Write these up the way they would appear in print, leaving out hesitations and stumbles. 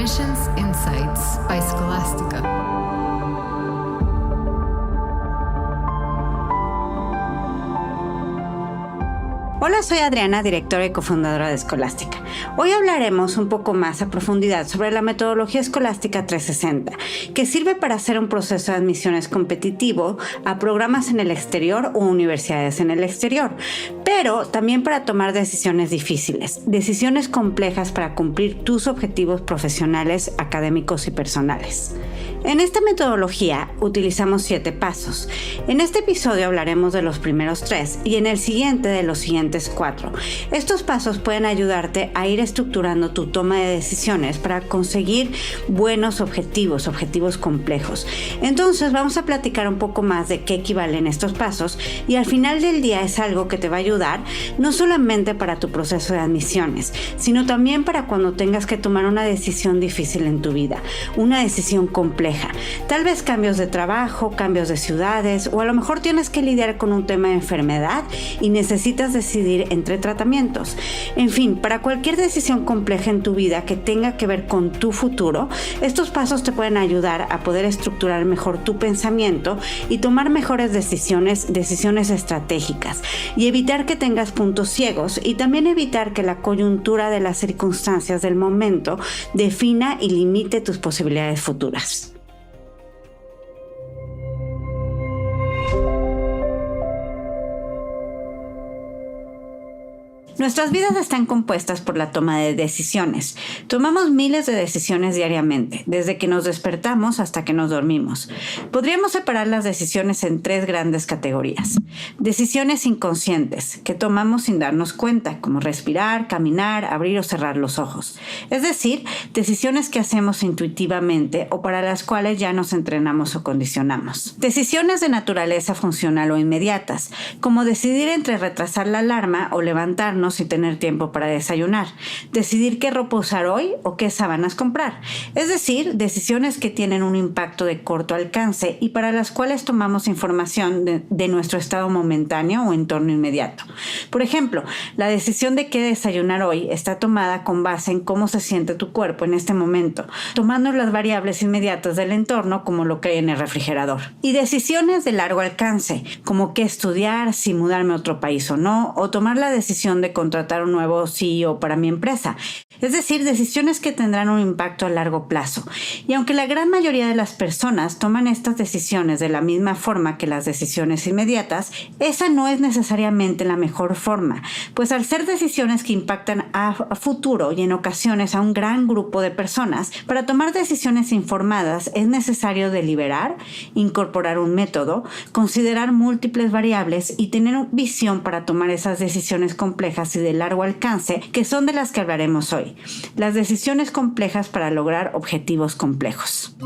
Admissions Insights by Scholastica. Hola, soy Adriana, directora y cofundadora de Scholastica. Hoy hablaremos un poco más a profundidad sobre la metodología Scholastica 360, que sirve para hacer un proceso de admisiones competitivo a programas en el exterior o universidades en el exterior, pero también para tomar decisiones difíciles, decisiones complejas para cumplir tus objetivos profesionales, académicos y personales. En esta metodología utilizamos 7 pasos. En este episodio hablaremos de los primeros 3 y en el siguiente de los siguientes 4. Estos pasos pueden ayudarte a ir estructurando tu toma de decisiones para conseguir buenos objetivos complejos. Entonces vamos a platicar un poco más de qué equivalen estos pasos y al final del día es algo que te va a ayudar no solamente para tu proceso de admisiones, sino también para cuando tengas que tomar una decisión difícil en tu vida, una decisión compleja. Tal vez cambios de trabajo, cambios de ciudades o a lo mejor tienes que lidiar con un tema de enfermedad y necesitas decidir entre tratamientos. En fin, para cualquier decisión compleja en tu vida que tenga que ver con tu futuro, estos pasos te pueden ayudar a poder estructurar mejor tu pensamiento y tomar mejores decisiones estratégicas y evitar que tengas puntos ciegos y también evitar que la coyuntura de las circunstancias del momento defina y limite tus posibilidades futuras. Nuestras vidas están compuestas por la toma de decisiones. Tomamos miles de decisiones diariamente, desde que nos despertamos hasta que nos dormimos. Podríamos separar las decisiones en 3 grandes categorías. Decisiones inconscientes, que tomamos sin darnos cuenta, como respirar, caminar, abrir o cerrar los ojos. Es decir, decisiones que hacemos intuitivamente o para las cuales ya nos entrenamos o condicionamos. Decisiones de naturaleza funcional o inmediatas, como decidir entre retrasar la alarma o levantarnos y tener tiempo para desayunar, decidir qué ropa usar hoy o qué sábanas comprar, es decir, decisiones que tienen un impacto de corto alcance y para las cuales tomamos información de nuestro estado momentáneo o entorno inmediato. Por ejemplo, la decisión de qué desayunar hoy está tomada con base en cómo se siente tu cuerpo en este momento, tomando las variables inmediatas del entorno como lo que hay en el refrigerador. Y decisiones de largo alcance, como qué estudiar, si mudarme a otro país o no, o tomar la decisión de contratar un nuevo CEO para mi empresa. Es decir, decisiones que tendrán un impacto a largo plazo. Y aunque la gran mayoría de las personas toman estas decisiones de la misma forma que las decisiones inmediatas, esa no es necesariamente la mejor forma, pues al ser decisiones que impactan a futuro y en ocasiones a un gran grupo de personas, para tomar decisiones informadas es necesario deliberar, incorporar un método, considerar múltiples variables y tener visión para tomar esas decisiones complejas y de largo alcance, que son de las que hablaremos hoy. Las decisiones complejas para lograr objetivos complejos.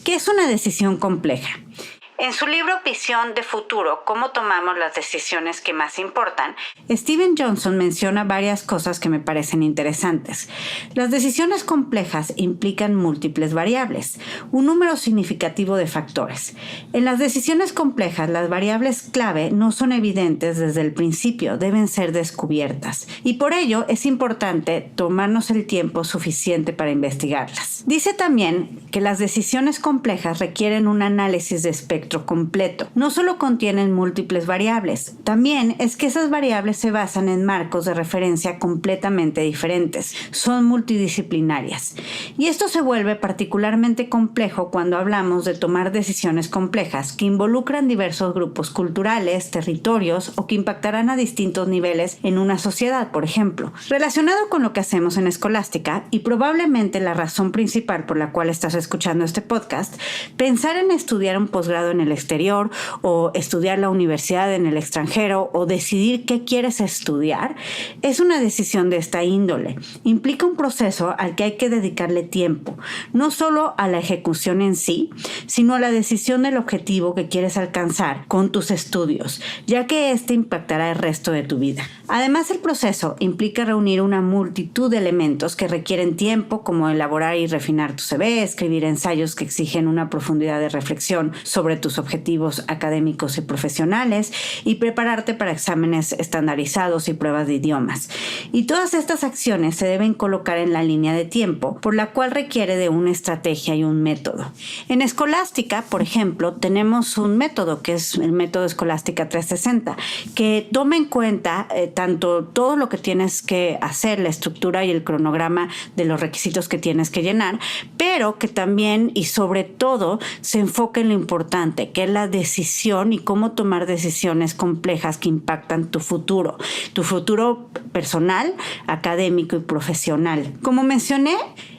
¿Qué es una decisión compleja? En su libro Visión de Futuro, ¿Cómo tomamos las decisiones que más importan?, Steven Johnson menciona varias cosas que me parecen interesantes. Las decisiones complejas implican múltiples variables, un número significativo de factores. En las decisiones complejas, las variables clave no son evidentes desde el principio, deben ser descubiertas. Y por ello es importante tomarnos el tiempo suficiente para investigarlas. Dice también que las decisiones complejas requieren un análisis de espectro completo. No solo contienen múltiples variables, también es que esas variables se basan en marcos de referencia completamente diferentes, son multidisciplinarias. Y esto se vuelve particularmente complejo cuando hablamos de tomar decisiones complejas que involucran diversos grupos culturales, territorios o que impactarán a distintos niveles en una sociedad, por ejemplo. Relacionado con lo que hacemos en Scholastica y probablemente la razón principal por la cual estás escuchando este podcast, pensar en estudiar un posgrado en el exterior o estudiar la universidad en el extranjero o decidir qué quieres estudiar es una decisión de esta índole. Implica un proceso al que hay que dedicarle tiempo, no solo a la ejecución en sí, sino a la decisión del objetivo que quieres alcanzar con tus estudios, ya que este impactará el resto de tu vida. Además, el proceso implica reunir una multitud de elementos que requieren tiempo, como elaborar y refinar tu CV, escribir ensayos que exigen una profundidad de reflexión sobre tu tus objetivos académicos y profesionales y prepararte para exámenes estandarizados y pruebas de idiomas. Y todas estas acciones se deben colocar en la línea de tiempo, por la cual requiere de una estrategia y un método. En Escolástica, por ejemplo, tenemos un método que es el método Escolástica 360, que toma en cuenta tanto todo lo que tienes que hacer, la estructura y el cronograma de los requisitos que tienes que llenar, pero que también y sobre todo se enfoca en lo importante, que es la decisión y cómo tomar decisiones complejas que impactan tu futuro personal, académico y profesional. Como mencioné,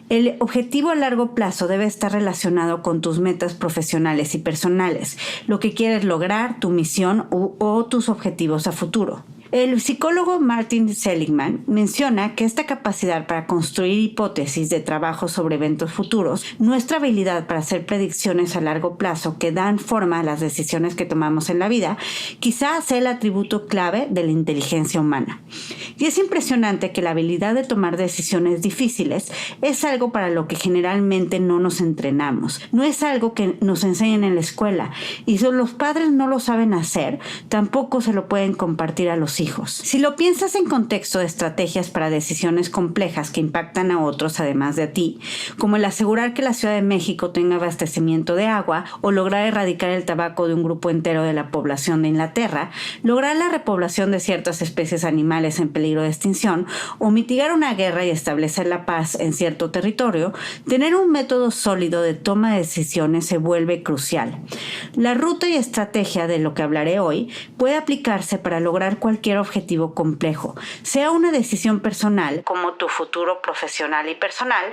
el objetivo a largo plazo debe estar relacionado con tus metas profesionales y personales, lo que quieres lograr, tu misión o tus objetivos a futuro. El psicólogo Martin Seligman menciona que esta capacidad para construir hipótesis de trabajo sobre eventos futuros, nuestra habilidad para hacer predicciones a largo plazo que dan forma a las decisiones que tomamos en la vida, quizás sea el atributo clave de la inteligencia humana. Y es impresionante que la habilidad de tomar decisiones difíciles es algo para lo que generalmente no nos entrenamos. No es algo que nos enseñan en la escuela. Y si los padres no lo saben hacer, tampoco se lo pueden compartir a los hijos. Si lo piensas en contexto de estrategias para decisiones complejas que impactan a otros además de a ti, como el asegurar que la Ciudad de México tenga abastecimiento de agua o lograr erradicar el tabaco de un grupo entero de la población de Inglaterra, lograr la repoblación de ciertas especies animales en peligro de extinción o mitigar una guerra y establecer la paz en cierto territorio, tener un método sólido de toma de decisiones se vuelve crucial. La ruta y estrategia de lo que hablaré hoy puede aplicarse para lograr cualquier objetivo complejo, sea una decisión personal, como tu futuro profesional y personal,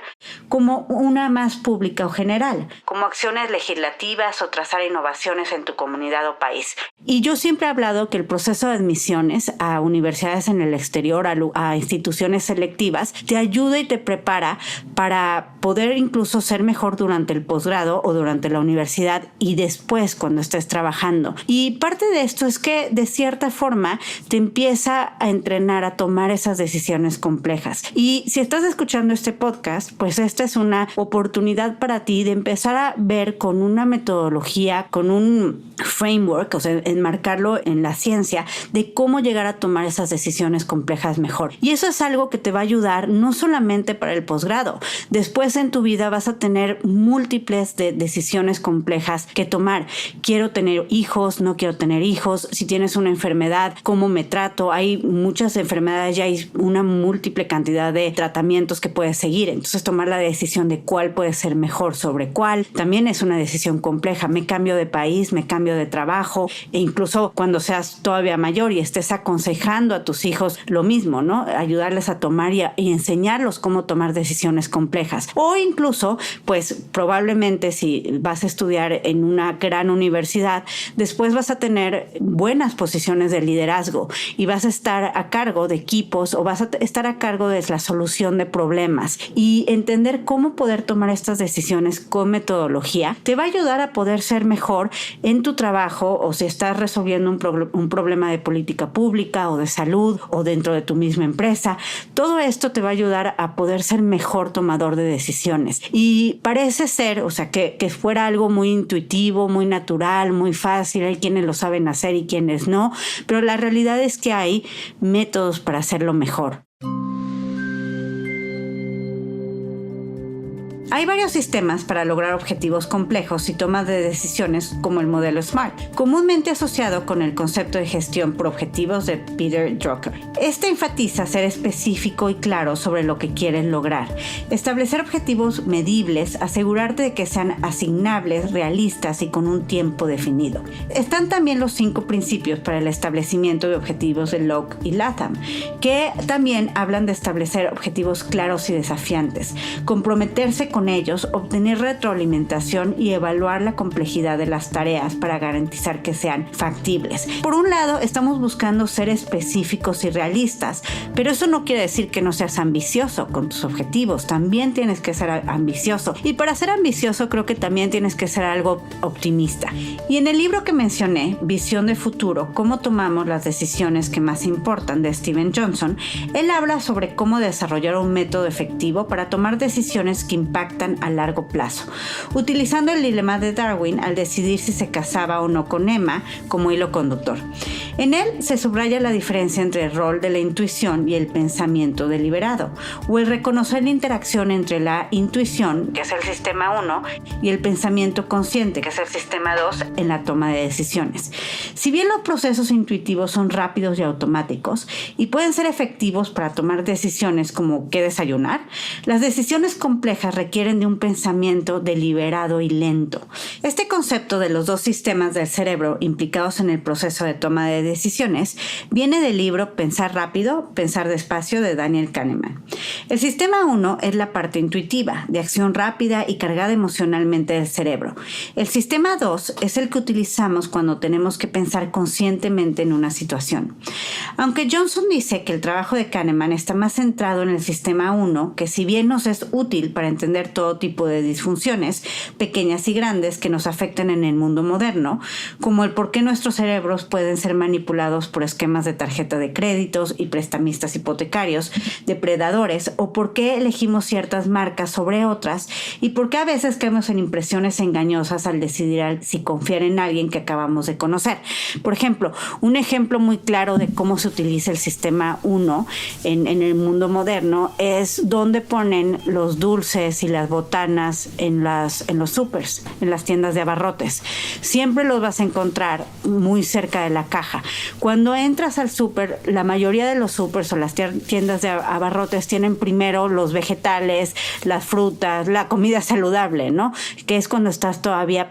como una más pública o general, como acciones legislativas o trazar innovaciones en tu comunidad o país. Y yo siempre he hablado que el proceso de admisiones a universidades en el exterior, a instituciones selectivas, te ayuda y te prepara para poder incluso ser mejor durante el posgrado o durante la universidad y después cuando estés trabajando. Y parte de esto es que de cierta forma te empieza a entrenar a tomar esas decisiones complejas. Y si estás escuchando este podcast, pues esta es una oportunidad para ti de empezar a ver con una metodología, con un framework, o sea, enmarcarlo en la ciencia de cómo llegar a tomar esas decisiones complejas mejor. Y eso es algo que te va a ayudar no solamente para el posgrado. Después en tu vida vas a tener múltiples decisiones complejas que tomar. Quiero tener hijos, no quiero tener hijos. Si tienes una enfermedad, ¿cómo me trato? Hay muchas enfermedades, ya hay una múltiple cantidad de tratamientos que puedes seguir. Entonces tomar la decisión de cuál puede ser mejor sobre cuál también es una decisión compleja. Me cambio de país, me cambio de trabajo e incluso cuando seas todavía mayor y estés aconsejando a tus hijos lo mismo, ¿no? Ayudarles a tomar y enseñarlos cómo tomar decisiones complejas. O incluso, pues probablemente si vas a estudiar en una gran universidad, después vas a tener buenas posiciones de liderazgo y vas a estar a cargo de equipos o vas a estar a cargo de la solución de problemas y entender cómo poder tomar estas decisiones con metodología te va a ayudar a poder ser mejor en tu trabajo o si estás resolviendo un problema de política pública o de salud o dentro de tu misma empresa. Todo esto te va a ayudar a poder ser mejor tomador de decisiones. Y parece ser, o sea, que fuera algo muy intuitivo, muy natural, muy fácil. Hay quienes lo saben hacer y quienes no, pero la realidad es que hay métodos para hacerlo mejor. Hay varios sistemas para lograr objetivos complejos y tomas de decisiones como el modelo SMART, comúnmente asociado con el concepto de gestión por objetivos de Peter Drucker. Este enfatiza ser específico y claro sobre lo que quieres lograr, establecer objetivos medibles, asegurarte de que sean asignables, realistas y con un tiempo definido. Están también los 5 principios para el establecimiento de objetivos de Locke y Latham, que también hablan de establecer objetivos claros y desafiantes, comprometerse con ellos, obtener retroalimentación y evaluar la complejidad de las tareas para garantizar que sean factibles. Por un lado, estamos buscando ser específicos y realistas, pero eso no quiere decir que no seas ambicioso con tus objetivos. También tienes que ser ambicioso. Y para ser ambicioso, creo que también tienes que ser algo optimista. Y en el libro que mencioné, Visión de Futuro, cómo tomamos las decisiones que más importan, de Steven Johnson, él habla sobre cómo desarrollar un método efectivo para tomar decisiones que impacten impactan a largo plazo, utilizando el dilema de Darwin al decidir si se casaba o no con Emma como hilo conductor. En él se subraya la diferencia entre el rol de la intuición y el pensamiento deliberado, o el reconocer la interacción entre la intuición, que es el sistema 1, y el pensamiento consciente, que es el sistema 2, en la toma de decisiones. Si bien los procesos intuitivos son rápidos y automáticos y pueden ser efectivos para tomar decisiones como qué desayunar, las decisiones complejas requieren de un pensamiento deliberado y lento. Este concepto de los dos sistemas del cerebro implicados en el proceso de toma de decisiones viene del libro Pensar rápido, pensar despacio de Daniel Kahneman. El sistema 1 es la parte intuitiva, de acción rápida y cargada emocionalmente del cerebro. El sistema 2 es el que utilizamos cuando tenemos que pensar conscientemente en una situación. Aunque Johnson dice que el trabajo de Kahneman está más centrado en el sistema 1, que si bien nos es útil para entender todo tipo de disfunciones, pequeñas y grandes, que nos afectan en el mundo moderno, como el por qué nuestros cerebros pueden ser manipulados por esquemas de tarjeta de créditos y prestamistas hipotecarios, depredadores, o por qué elegimos ciertas marcas sobre otras, y por qué a veces caemos en impresiones engañosas al decidir si confiar en alguien que acabamos de conocer. Por ejemplo, un ejemplo muy claro de cómo se utiliza el sistema 1 en el mundo moderno es dónde ponen los dulces y las botanas en los supers, en las tiendas de abarrotes. Siempre los vas a encontrar muy cerca de la caja. Cuando entras al súper, la mayoría de los supers o las tiendas de abarrotes tienen primero los vegetales, las frutas, la comida saludable, ¿no? Que es cuando estás todavía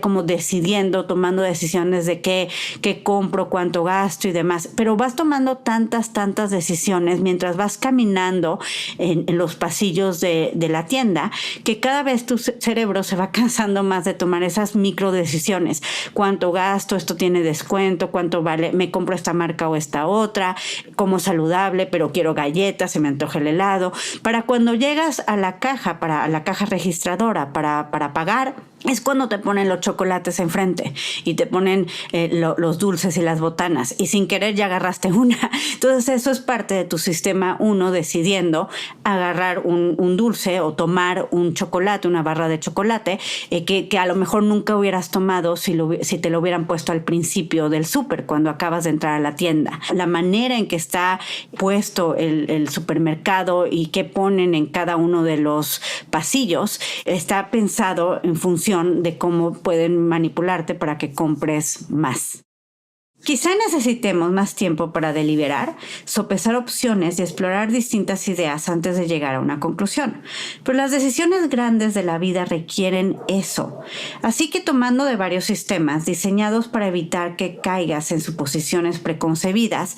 como decidiendo, tomando decisiones de qué compro, cuánto gasto y demás. Pero vas tomando tantas decisiones mientras vas caminando en los pasillos de la tienda, que cada vez tu cerebro se va cansando más de tomar esas micro decisiones. ¿Cuánto gasto? ¿Esto tiene descuento? ¿Cuánto vale? ¿Me compro esta marca o esta otra? Como saludable, pero quiero galletas, se me antoja el helado. Para cuando llegas a la caja, a la caja registradora para pagar, es cuando te ponen los chocolates enfrente y te ponen los dulces y las botanas, y sin querer ya agarraste una. Entonces eso es parte de tu sistema 1 decidiendo agarrar un dulce o tomar un chocolate, una barra de chocolate, que a lo mejor nunca hubieras tomado si te lo hubieran puesto al principio del súper, cuando acabas de entrar a la tienda. La manera en que está puesto el supermercado y qué ponen en cada uno de los pasillos está pensado en función de cómo pueden manipularte para que compres más. Quizá necesitemos más tiempo para deliberar, sopesar opciones y explorar distintas ideas antes de llegar a una conclusión. Pero las decisiones grandes de la vida requieren eso. Así que tomando de varios sistemas diseñados para evitar que caigas en suposiciones preconcebidas,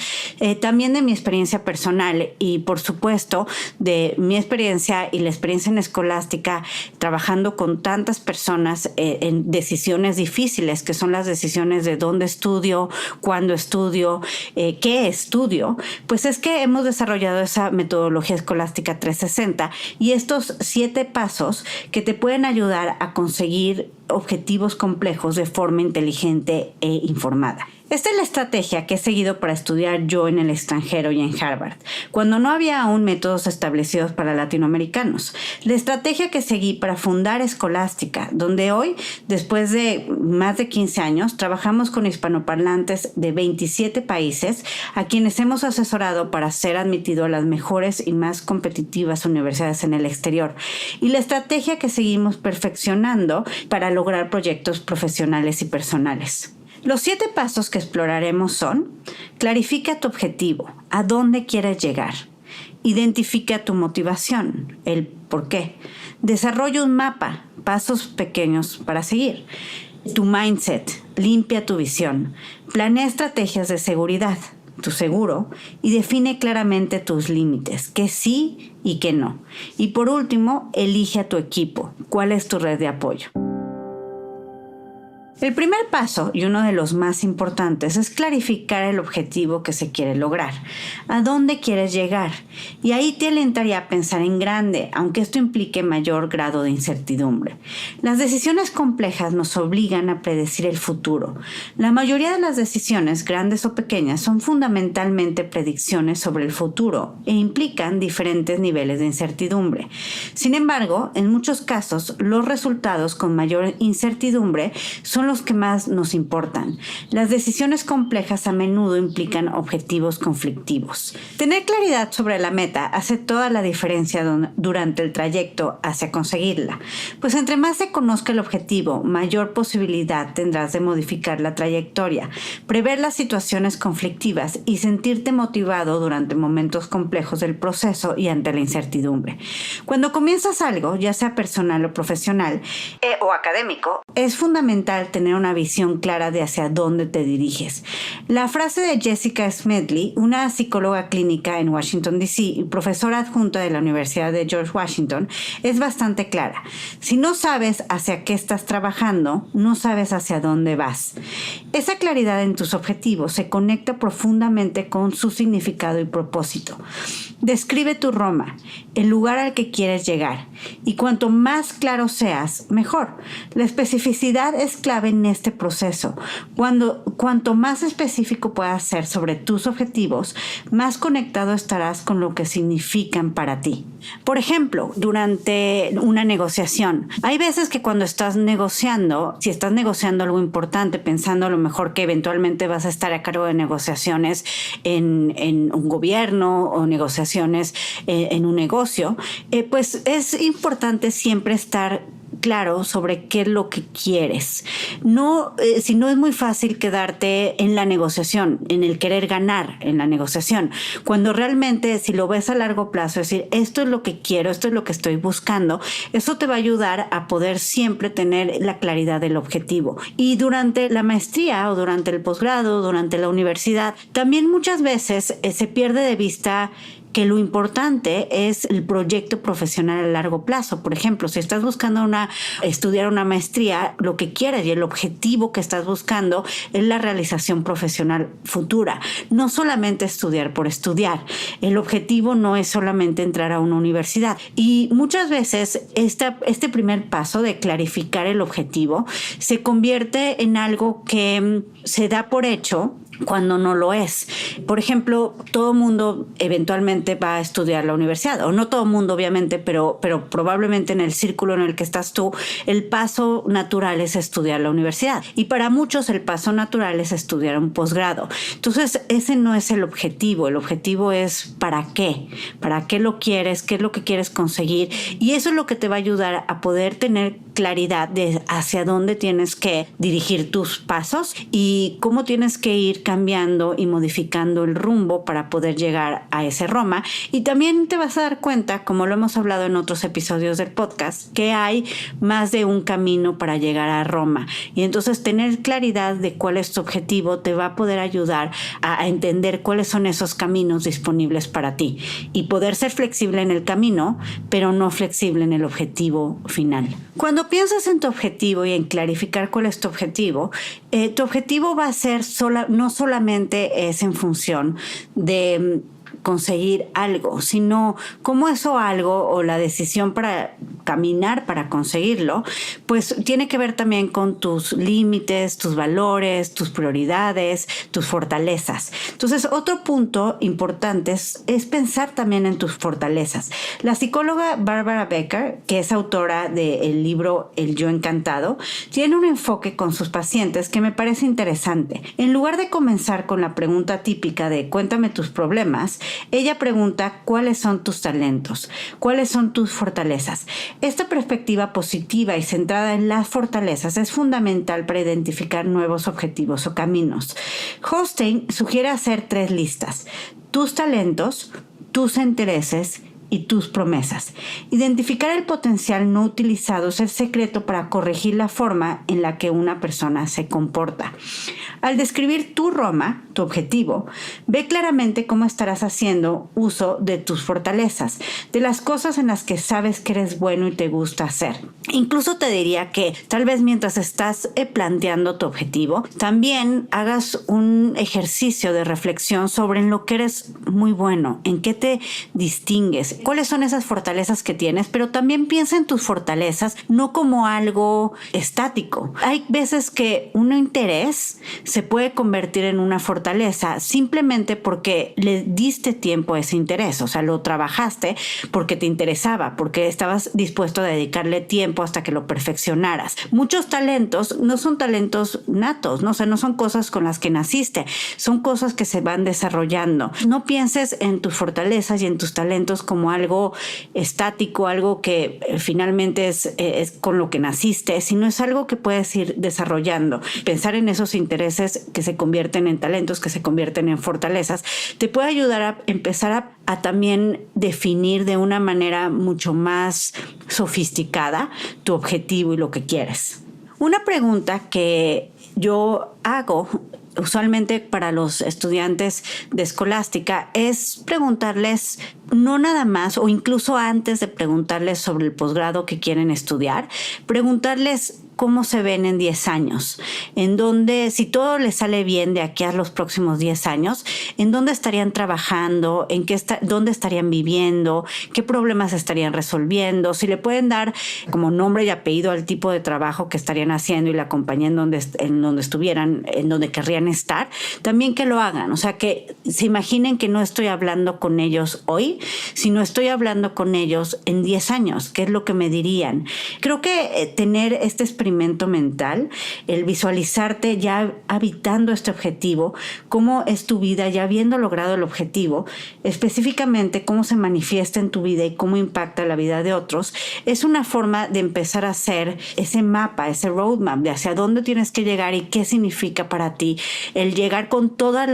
también de mi experiencia personal y por supuesto de mi experiencia y la experiencia en Escolástica, trabajando con tantas personas en decisiones difíciles, que son las decisiones de dónde estudio, cuándo estudio, qué estudio, pues es que hemos desarrollado esa metodología Escolástica 360 y estos 7 pasos que te pueden ayudar a conseguir objetivos complejos de forma inteligente e informada. Esta es la estrategia que he seguido para estudiar yo en el extranjero y en Harvard, cuando no había aún métodos establecidos para latinoamericanos. La estrategia que seguí para fundar Escolástica, donde hoy, después de más de 15 años, trabajamos con hispanoparlantes de 27 países, a quienes hemos asesorado para ser admitido a las mejores y más competitivas universidades en el exterior. Y la estrategia que seguimos perfeccionando para lograr proyectos profesionales y personales. Los 7 pasos que exploraremos son: clarifica tu objetivo, a dónde quieres llegar. Identifica tu motivación, el por qué. Desarrolla un mapa, pasos pequeños para seguir. Tu mindset, limpia tu visión. Planea estrategias de seguridad, tu seguro, y define claramente tus límites, qué sí y qué no. Y por último, elige a tu equipo, cuál es tu red de apoyo. El primer paso, y uno de los más importantes, es clarificar el objetivo que se quiere lograr. ¿A dónde quieres llegar? Y ahí te alentaría a pensar en grande, aunque esto implique mayor grado de incertidumbre. Las decisiones complejas nos obligan a predecir el futuro. La mayoría de las decisiones, grandes o pequeñas, son fundamentalmente predicciones sobre el futuro e implican diferentes niveles de incertidumbre. Sin embargo, en muchos casos, los resultados con mayor incertidumbre son los que más nos importan. Las decisiones complejas a menudo implican objetivos conflictivos. Tener claridad sobre la meta hace toda la diferencia durante el trayecto hacia conseguirla, pues entre más se conozca el objetivo, mayor posibilidad tendrás de modificar la trayectoria, prever las situaciones conflictivas y sentirte motivado durante momentos complejos del proceso y ante la incertidumbre. Cuando comienzas algo, ya sea personal o profesional o académico, es fundamental tener una visión clara de hacia dónde te diriges. La frase de Jessica Smedley, una psicóloga clínica en Washington, D.C. y profesora adjunta de la Universidad de George Washington, es bastante clara. Si no sabes hacia qué estás trabajando, no sabes hacia dónde vas. Esa claridad en tus objetivos se conecta profundamente con su significado y propósito. Describe tu Roma, el lugar al que quieres llegar, y cuanto más claro seas, mejor. La especificidad es clave en este proceso. Cuanto más específico puedas ser sobre tus objetivos, más conectado estarás con lo que significan para ti. Por ejemplo, durante una negociación, hay veces que cuando estás negociando, si estás negociando algo importante, pensando a lo mejor que eventualmente vas a estar a cargo de negociaciones en un gobierno o negociaciones en un negocio, pues es importante siempre estar claro sobre qué es lo que quieres. Si no es muy fácil quedarte en la negociación, en el querer ganar en la negociación, cuando realmente si lo ves a largo plazo, es decir, esto es lo que quiero, esto es lo que estoy buscando, eso te va a ayudar a poder siempre tener la claridad del objetivo. Y durante la maestría o durante el posgrado, durante la universidad, también muchas veces se pierde de vista que lo importante es el proyecto profesional a largo plazo. Por ejemplo, si estás buscando estudiar una maestría, lo que quieres y el objetivo que estás buscando es la realización profesional futura. No solamente estudiar por estudiar. El objetivo no es solamente entrar a una universidad. Y muchas veces este primer paso de clarificar el objetivo se convierte en algo que se da por hecho cuando no lo es. Por ejemplo, todo mundo eventualmente va a estudiar la universidad, o no todo mundo obviamente, pero probablemente en el círculo en el que estás tú, el paso natural es estudiar la universidad. Y para muchos el paso natural es estudiar un posgrado. Entonces, ese no es el objetivo. El objetivo es ¿para qué? ¿Para qué lo quieres? ¿Qué es lo que quieres conseguir? Y eso es lo que te va a ayudar a poder tener claridad de hacia dónde tienes que dirigir tus pasos y cómo tienes que ir cambiando y modificando el rumbo para poder llegar a ese Roma. Y también te vas a dar cuenta, como lo hemos hablado en otros episodios del podcast, que hay más de un camino para llegar a Roma. Y entonces tener claridad de cuál es tu objetivo te va a poder ayudar a entender cuáles son esos caminos disponibles para ti y poder ser flexible en el camino, pero no flexible en el objetivo final. Cuando piensas en tu objetivo y en clarificar cuál es tu objetivo va a ser no solamente es en función de conseguir algo, sino cómo eso algo o la decisión para caminar para conseguirlo, pues tiene que ver también con tus límites, tus valores, tus prioridades, tus fortalezas. Entonces, otro punto importante es pensar también en tus fortalezas. La psicóloga Barbara Becker, que es autora del libro El Yo Encantado, tiene un enfoque con sus pacientes que me parece interesante. En lugar de comenzar con la pregunta típica de cuéntame tus problemas, ella pregunta cuáles son tus talentos, cuáles son tus fortalezas. Esta perspectiva positiva y centrada en las fortalezas es fundamental para identificar nuevos objetivos o caminos. Hosstein sugiere hacer 3 listas: tus talentos, tus intereses y tus promesas. Identificar el potencial no utilizado es el secreto para corregir la forma en la que una persona se comporta. Al describir tu Roma, tu objetivo, ve claramente cómo estarás haciendo uso de tus fortalezas, de las cosas en las que sabes que eres bueno y te gusta hacer. Incluso te diría que tal vez mientras estás planteando tu objetivo, también hagas un ejercicio de reflexión sobre en lo que eres muy bueno, en qué te distingues, cuáles son esas fortalezas que tienes, pero también piensa en tus fortalezas no como algo estático. Hay veces que un interés se puede convertir en una fortaleza simplemente porque le diste tiempo a ese interés, o sea, lo trabajaste porque te interesaba, porque estabas dispuesto a dedicarle tiempo hasta que lo perfeccionaras. Muchos talentos no son talentos natos, ¿no? O sea, no son cosas con las que naciste, son cosas que se van desarrollando. No pienses en tus fortalezas y en tus talentos como algo estático, algo que finalmente es con lo que naciste, sino es algo que puedes ir desarrollando. Pensar en esos intereses que se convierten en talentos, que se convierten en fortalezas, te puede ayudar a empezar a también definir de una manera mucho más sofisticada tu objetivo y lo que quieres. Una pregunta que yo hago usualmente para los estudiantes de Escolástica es preguntarles, no nada más, o incluso antes de preguntarles sobre el posgrado que quieren estudiar, preguntarles cómo se ven en 10 años, en dónde, si todo les sale bien de aquí a los próximos 10 años, en dónde estarían trabajando, dónde estarían viviendo, qué problemas estarían resolviendo, si le pueden dar como nombre y apellido al tipo de trabajo que estarían haciendo y la compañía en donde estuvieran, en donde querrían estar, también que lo hagan. O sea, que se imaginen que no estoy hablando con ellos hoy, sino estoy hablando con ellos en 10 años, qué es lo que me dirían. Creo que tener este experimento mental, el visualizarte ya habitando este objetivo, cómo es tu vida ya habiendo logrado el objetivo, específicamente cómo se manifiesta en tu vida y cómo impacta la vida de otros, es una forma de empezar a hacer ese mapa, ese roadmap de hacia dónde tienes que llegar y qué significa para ti el llegar con todos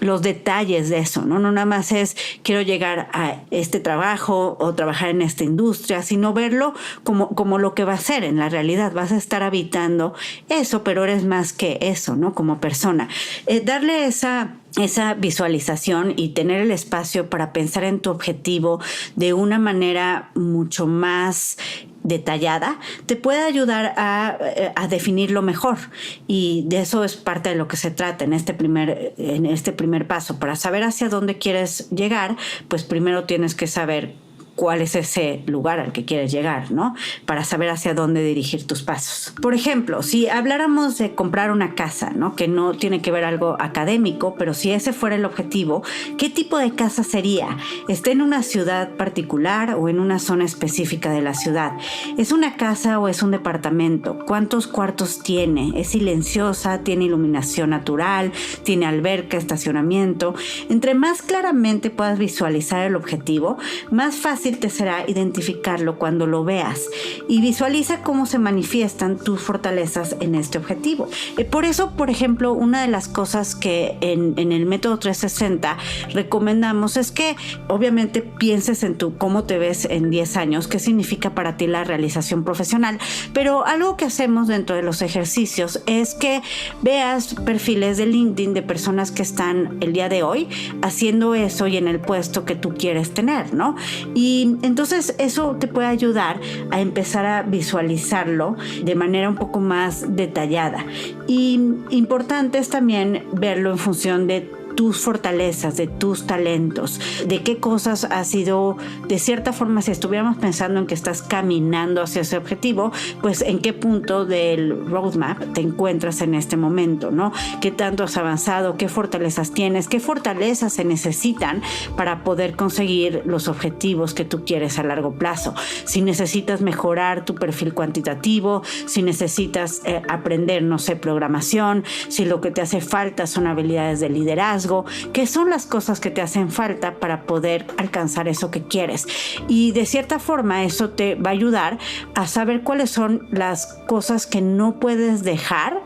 los detalles de eso, ¿no? No nada más es quiero llegar a este trabajo o trabajar en esta industria, sino verlo como lo que va a ser en la realidad. Vas a estar habitando eso, pero eres más que eso, ¿no? Como persona. Darle esa visualización y tener el espacio para pensar en tu objetivo de una manera mucho más detallada, te puede ayudar a definirlo mejor, y de eso es parte de lo que se trata en este primer paso. Para saber hacia dónde quieres llegar, pues primero tienes que saber cuál es ese lugar al que quieres llegar, ¿no? Para saber hacia dónde dirigir tus pasos. Por ejemplo, si habláramos de comprar una casa, ¿no? Que no tiene que ver algo académico, pero si ese fuera el objetivo, ¿qué tipo de casa sería? ¿Está en una ciudad particular o en una zona específica de la ciudad? ¿Es una casa o es un departamento? ¿Cuántos cuartos tiene? ¿Es silenciosa? ¿Tiene iluminación natural? ¿Tiene alberca, estacionamiento? Entre más claramente puedas visualizar el objetivo, más fácil te será identificarlo cuando lo veas, y visualiza cómo se manifiestan tus fortalezas en este objetivo. Por eso, por ejemplo, una de las cosas que en el método 360 recomendamos es que obviamente pienses en cómo te ves en 10 años, qué significa para ti la realización profesional, pero algo que hacemos dentro de los ejercicios es que veas perfiles de LinkedIn de personas que están el día de hoy haciendo eso y en el puesto que tú quieres tener, ¿no? Y entonces eso te puede ayudar a empezar a visualizarlo de manera un poco más detallada. Y importante es también verlo en función de tus fortalezas, de tus talentos, de qué cosas has sido, de cierta forma, si estuviéramos pensando en que estás caminando hacia ese objetivo, pues en qué punto del roadmap te encuentras en este momento, ¿no? ¿Qué tanto has avanzado? ¿Qué fortalezas tienes? ¿Qué fortalezas se necesitan para poder conseguir los objetivos que tú quieres a largo plazo? Si necesitas mejorar tu perfil cuantitativo, si necesitas aprender, no sé, programación, si lo que te hace falta son habilidades de liderazgo, ¿qué son las cosas que te hacen falta para poder alcanzar eso que quieres? Y de cierta forma eso te va a ayudar a saber cuáles son las cosas que no puedes dejar,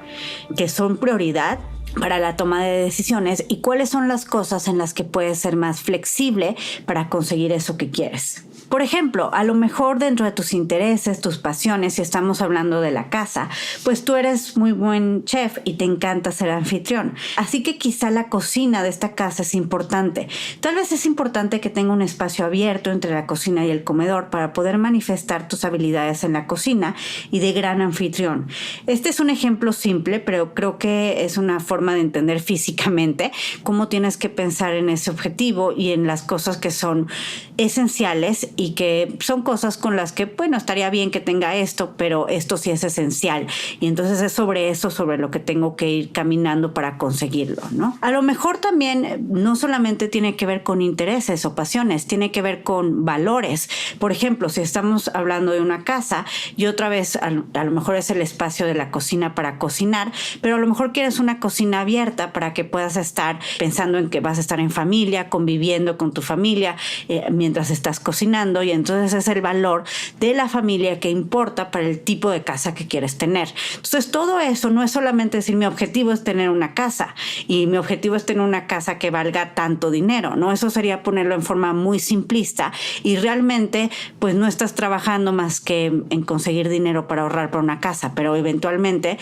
que son prioridad, para la toma de decisiones y cuáles son las cosas en las que puedes ser más flexible para conseguir eso que quieres. Por ejemplo, a lo mejor dentro de tus intereses, tus pasiones, si estamos hablando de la casa, pues tú eres muy buen chef y te encanta ser anfitrión. Así que quizá la cocina de esta casa es importante. Tal vez es importante que tenga un espacio abierto entre la cocina y el comedor para poder manifestar tus habilidades en la cocina y de gran anfitrión. Este es un ejemplo simple, pero creo que es una forma de entender físicamente cómo tienes que pensar en ese objetivo y en las cosas que son esenciales y que son cosas con las que, bueno, estaría bien que tenga esto, pero esto sí es esencial. Y entonces es sobre eso, sobre lo que tengo que ir caminando para conseguirlo, ¿no? A lo mejor también no solamente tiene que ver con intereses o pasiones, tiene que ver con valores. Por ejemplo, si estamos hablando de una casa y otra vez a lo mejor es el espacio de la cocina para cocinar, pero a lo mejor quieres una cocina abierta para que puedas estar pensando en que vas a estar en familia, conviviendo con tu familia mientras estás cocinando, y entonces es el valor de la familia que importa para el tipo de casa que quieres tener. Entonces todo eso no es solamente decir mi objetivo es tener una casa y mi objetivo es tener una casa que valga tanto dinero, ¿no? Eso sería ponerlo en forma muy simplista y realmente pues no estás trabajando más que en conseguir dinero para ahorrar para una casa, pero eventualmente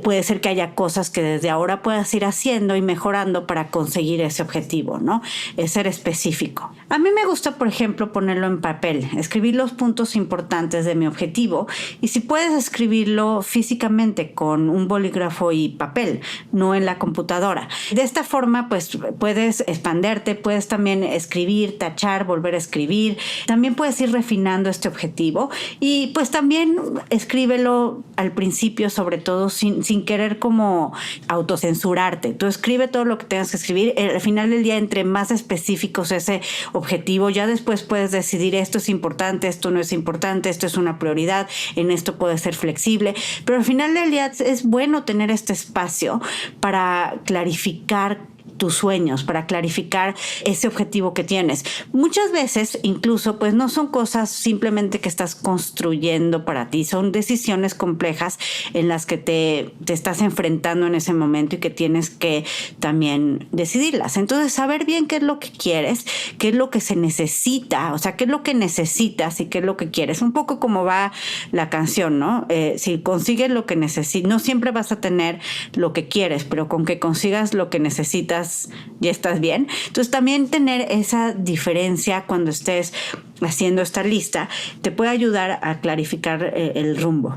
puede ser que haya cosas que desde ahora puedas ir haciendo y mejorando para conseguir ese objetivo, ¿no? Es ser específico. A mí me gusta, por ejemplo, ponerlo en papel, escribir los puntos importantes de mi objetivo y si puedes escribirlo físicamente con un bolígrafo y papel, no en la computadora. De esta forma, pues puedes expanderte, puedes también escribir, tachar, volver a escribir. También puedes ir refinando este objetivo y pues también escríbelo al principio, sobre todo sin querer como autocensurarte. Tú escribe todo lo que tengas que escribir. Al final del día, entre más específicos ese objetivo, ya después puedes decidir esto es importante, esto no es importante, esto es una prioridad, en esto puedes ser flexible. Pero al final del día es bueno tener este espacio para clarificar tus sueños, para clarificar ese objetivo que tienes. Muchas veces incluso pues no son cosas simplemente que estás construyendo para ti, son decisiones complejas en las que te estás enfrentando en ese momento y que tienes que también decidirlas. Entonces saber bien qué es lo que quieres, qué es lo que se necesita, o sea, qué es lo que necesitas y qué es lo que quieres. Un poco como va la canción, ¿no? Si consigues lo que necesitas, no siempre vas a tener lo que quieres, pero con que consigas lo que necesitas ya estás bien. Entonces también tener esa diferencia cuando estés haciendo esta lista te puede ayudar a clarificar el rumbo.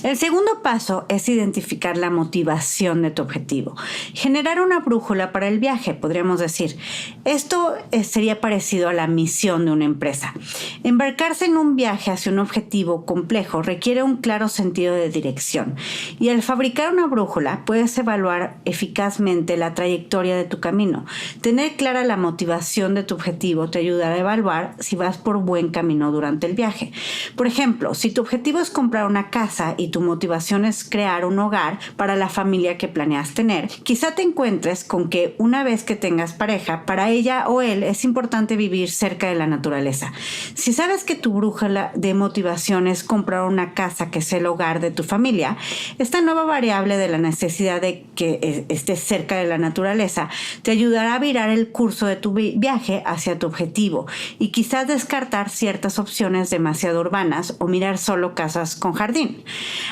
El segundo paso es identificar la motivación de tu objetivo. Generar una brújula para el viaje, podríamos decir. Esto sería parecido a la misión de una empresa. Embarcarse en un viaje hacia un objetivo complejo requiere un claro sentido de dirección. Y al fabricar una brújula, puedes evaluar eficazmente la trayectoria de tu camino. Tener clara la motivación de tu objetivo te ayudará a evaluar si vas por buen camino durante el viaje. Por ejemplo, si tu objetivo es comprar una casa y tu motivación es crear un hogar para la familia que planeas tener, quizá te encuentres con que una vez que tengas pareja, para ella o él es importante vivir cerca de la naturaleza. Si sabes que tu brújula de motivación es comprar una casa que es el hogar de tu familia, esta nueva variable de la necesidad de que estés cerca de la naturaleza te ayudará a virar el curso de tu viaje hacia tu objetivo y quizás descartar ciertas opciones demasiado urbanas o mirar solo casas con jardín.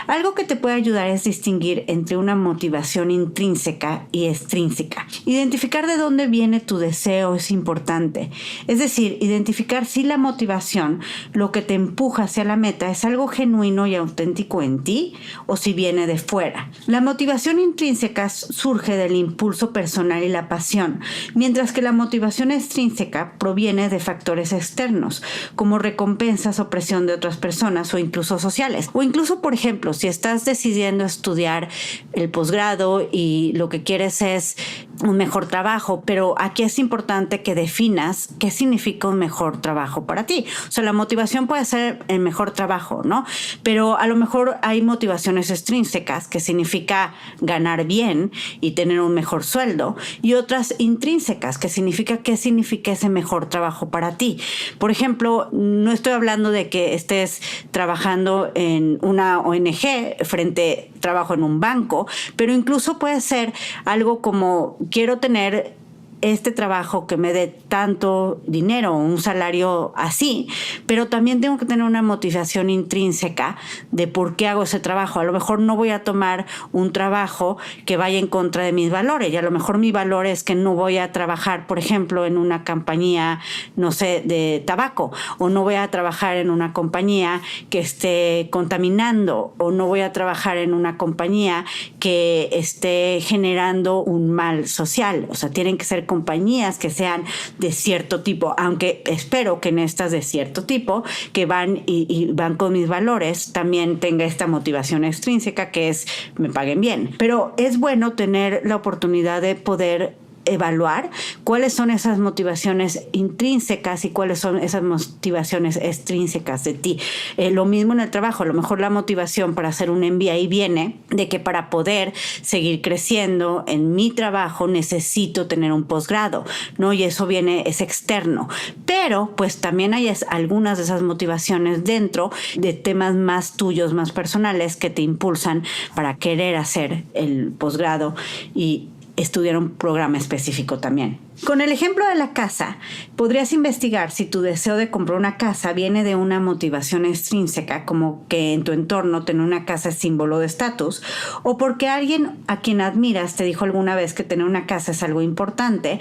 Algo que te puede ayudar es distinguir entre una motivación intrínseca y extrínseca. Identificar de dónde viene tu deseo es importante. Es decir, identificar si la motivación, lo que te empuja hacia la meta, es algo genuino y auténtico en ti o si viene de fuera. La motivación intrínseca surge del impulso personal y la pasión, mientras que la motivación extrínseca proviene de factores externos, como recompensas o presión de otras personas o incluso sociales. O incluso, por ejemplo, si estás decidiendo estudiar el posgrado y lo que quieres es un mejor trabajo, pero aquí es importante que definas qué significa un mejor trabajo para ti. O sea, la motivación puede ser el mejor trabajo, ¿no? Pero a lo mejor hay motivaciones extrínsecas, que significa ganar bien y tener un mejor sueldo, y otras intrínsecas, que significa qué significa ese mejor trabajo para ti. Por ejemplo, no estoy hablando de que estés trabajando en una ONG ONG frente trabajo en un banco, pero incluso puede ser algo como quiero tener este trabajo que me dé tanto dinero, un salario así, pero también tengo que tener una motivación intrínseca de por qué hago ese trabajo. A lo mejor no voy a tomar un trabajo que vaya en contra de mis valores, y a lo mejor mi valor es que no voy a trabajar, por ejemplo, en una compañía, no sé, de tabaco, o no voy a trabajar en una compañía que esté contaminando, o no voy a trabajar en una compañía que esté generando un mal social. O sea, tienen que ser compañías que sean de cierto tipo, aunque espero que en estas de cierto tipo, que van y van con mis valores, también tenga esta motivación extrínseca que es me paguen bien. Pero es bueno tener la oportunidad de poder evaluar cuáles son esas motivaciones intrínsecas y cuáles son esas motivaciones extrínsecas de ti. Lo mismo en el trabajo, a lo mejor la motivación para hacer un MBA viene de que para poder seguir creciendo en mi trabajo necesito tener un posgrado, ¿no? Y eso es externo. Pero pues también hay algunas de esas motivaciones dentro de temas más tuyos, más personales, que te impulsan para querer hacer el posgrado y estudiar un programa específico también. Con el ejemplo de la casa, podrías investigar si tu deseo de comprar una casa viene de una motivación extrínseca, como que en tu entorno tener una casa es símbolo de estatus, o porque alguien a quien admiras te dijo alguna vez que tener una casa es algo importante,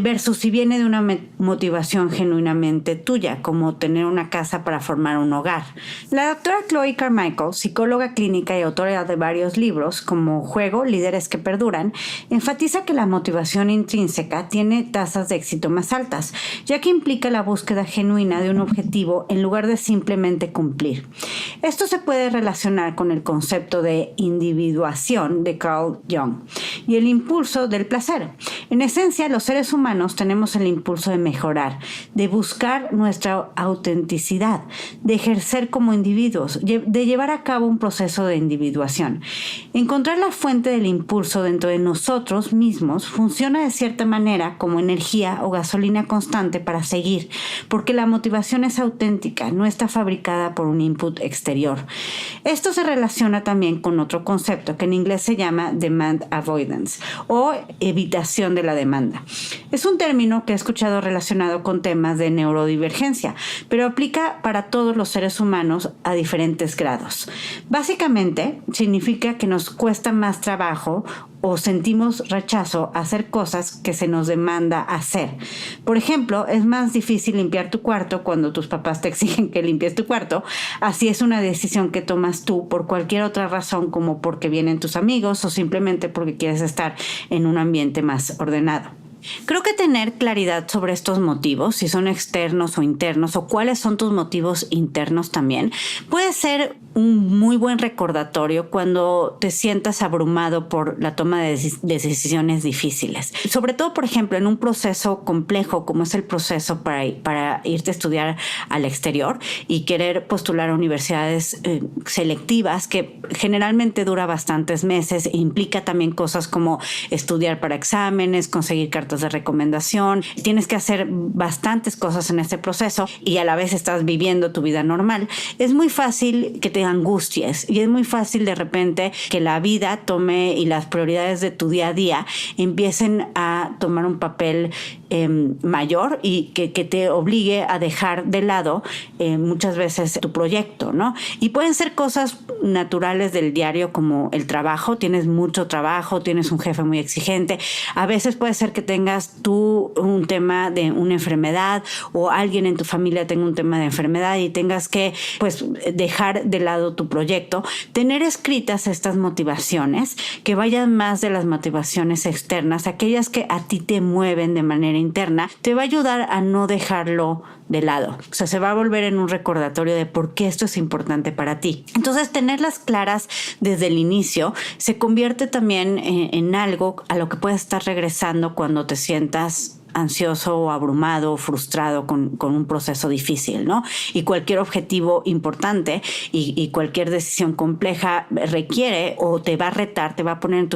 versus si viene de una motivación genuinamente tuya, como tener una casa para formar un hogar. La doctora Chloe Carmichael, psicóloga clínica y autora de varios libros como Juego, Líderes que Perduran, enfatiza que la motivación intrínseca tiene tasas de éxito más altas, ya que implica la búsqueda genuina de un objetivo en lugar de simplemente cumplir. Esto se puede relacionar con el concepto de individuación de Carl Jung y el impulso del placer. En esencia, los seres humanos tenemos el impulso de mejorar, de buscar nuestra autenticidad, de ejercer como individuos, de llevar a cabo un proceso de individuación. Encontrar la fuente del impulso dentro de nosotros mismos funciona de cierta manera como energía o gasolina constante para seguir, porque la motivación es auténtica, no está fabricada por un input exterior. Esto se relaciona también con otro concepto que en inglés se llama demand avoidance o evitación de la demanda. Es un término que he escuchado relacionado con temas de neurodivergencia, pero aplica para todos los seres humanos a diferentes grados. Básicamente, significa que nos cuesta más trabajo o sentimos rechazo a hacer cosas que se nos demanda hacer. Por ejemplo, es más difícil limpiar tu cuarto cuando tus papás te exigen que limpies tu cuarto. Así es una decisión que tomas tú por cualquier otra razón, como porque vienen tus amigos o simplemente porque quieres estar en un ambiente más ordenado. Creo que tener claridad sobre estos motivos, si son externos o internos, o cuáles son tus motivos internos también, puede ser un muy buen recordatorio cuando te sientas abrumado por la toma de decisiones difíciles. Sobre todo, por ejemplo, en un proceso complejo como es el proceso para irte a estudiar al exterior y querer postular a universidades selectivas, que generalmente dura bastantes meses e implica también cosas como estudiar para exámenes, conseguir cartas de recomendación. Tienes que hacer bastantes cosas en este proceso y a la vez estás viviendo tu vida normal. Es muy fácil que te angusties y es muy fácil de repente que la vida tome y las prioridades de tu día a día empiecen a tomar un papel mayor y que te obligue a dejar de lado muchas veces tu proyecto, ¿no? Y pueden ser cosas naturales del diario como el trabajo. Tienes mucho trabajo, tienes un jefe muy exigente. A veces puede ser que tengas tú un tema de una enfermedad o alguien en tu familia tenga un tema de enfermedad y tengas que pues dejar de lado tu proyecto. Tener escritas estas motivaciones que vayan más de las motivaciones externas, aquellas que a ti te mueven de manera interna, te va a ayudar a no dejarlo de lado. O sea, se va a volver en un recordatorio de por qué esto es importante para ti. Entonces, tenerlas claras desde el inicio se convierte también en algo a lo que puedes estar regresando cuando te sientas ansioso o abrumado, frustrado con un proceso difícil, ¿no? Y cualquier objetivo importante y cualquier decisión compleja requiere o te va a retar, te va a poner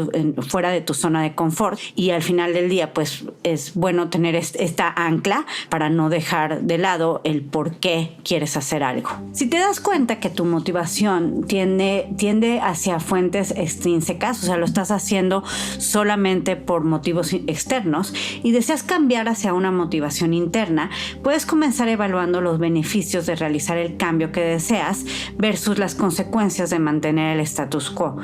fuera de tu zona de confort, y al final del día pues es bueno tener esta ancla para no dejar de lado el por qué quieres hacer algo. Si te das cuenta que tu motivación tiende hacia fuentes extrínsecas, o sea, lo estás haciendo solamente por motivos externos y deseas cambiar hacia una motivación interna, puedes comenzar evaluando los beneficios de realizar el cambio que deseas versus las consecuencias de mantener el status quo.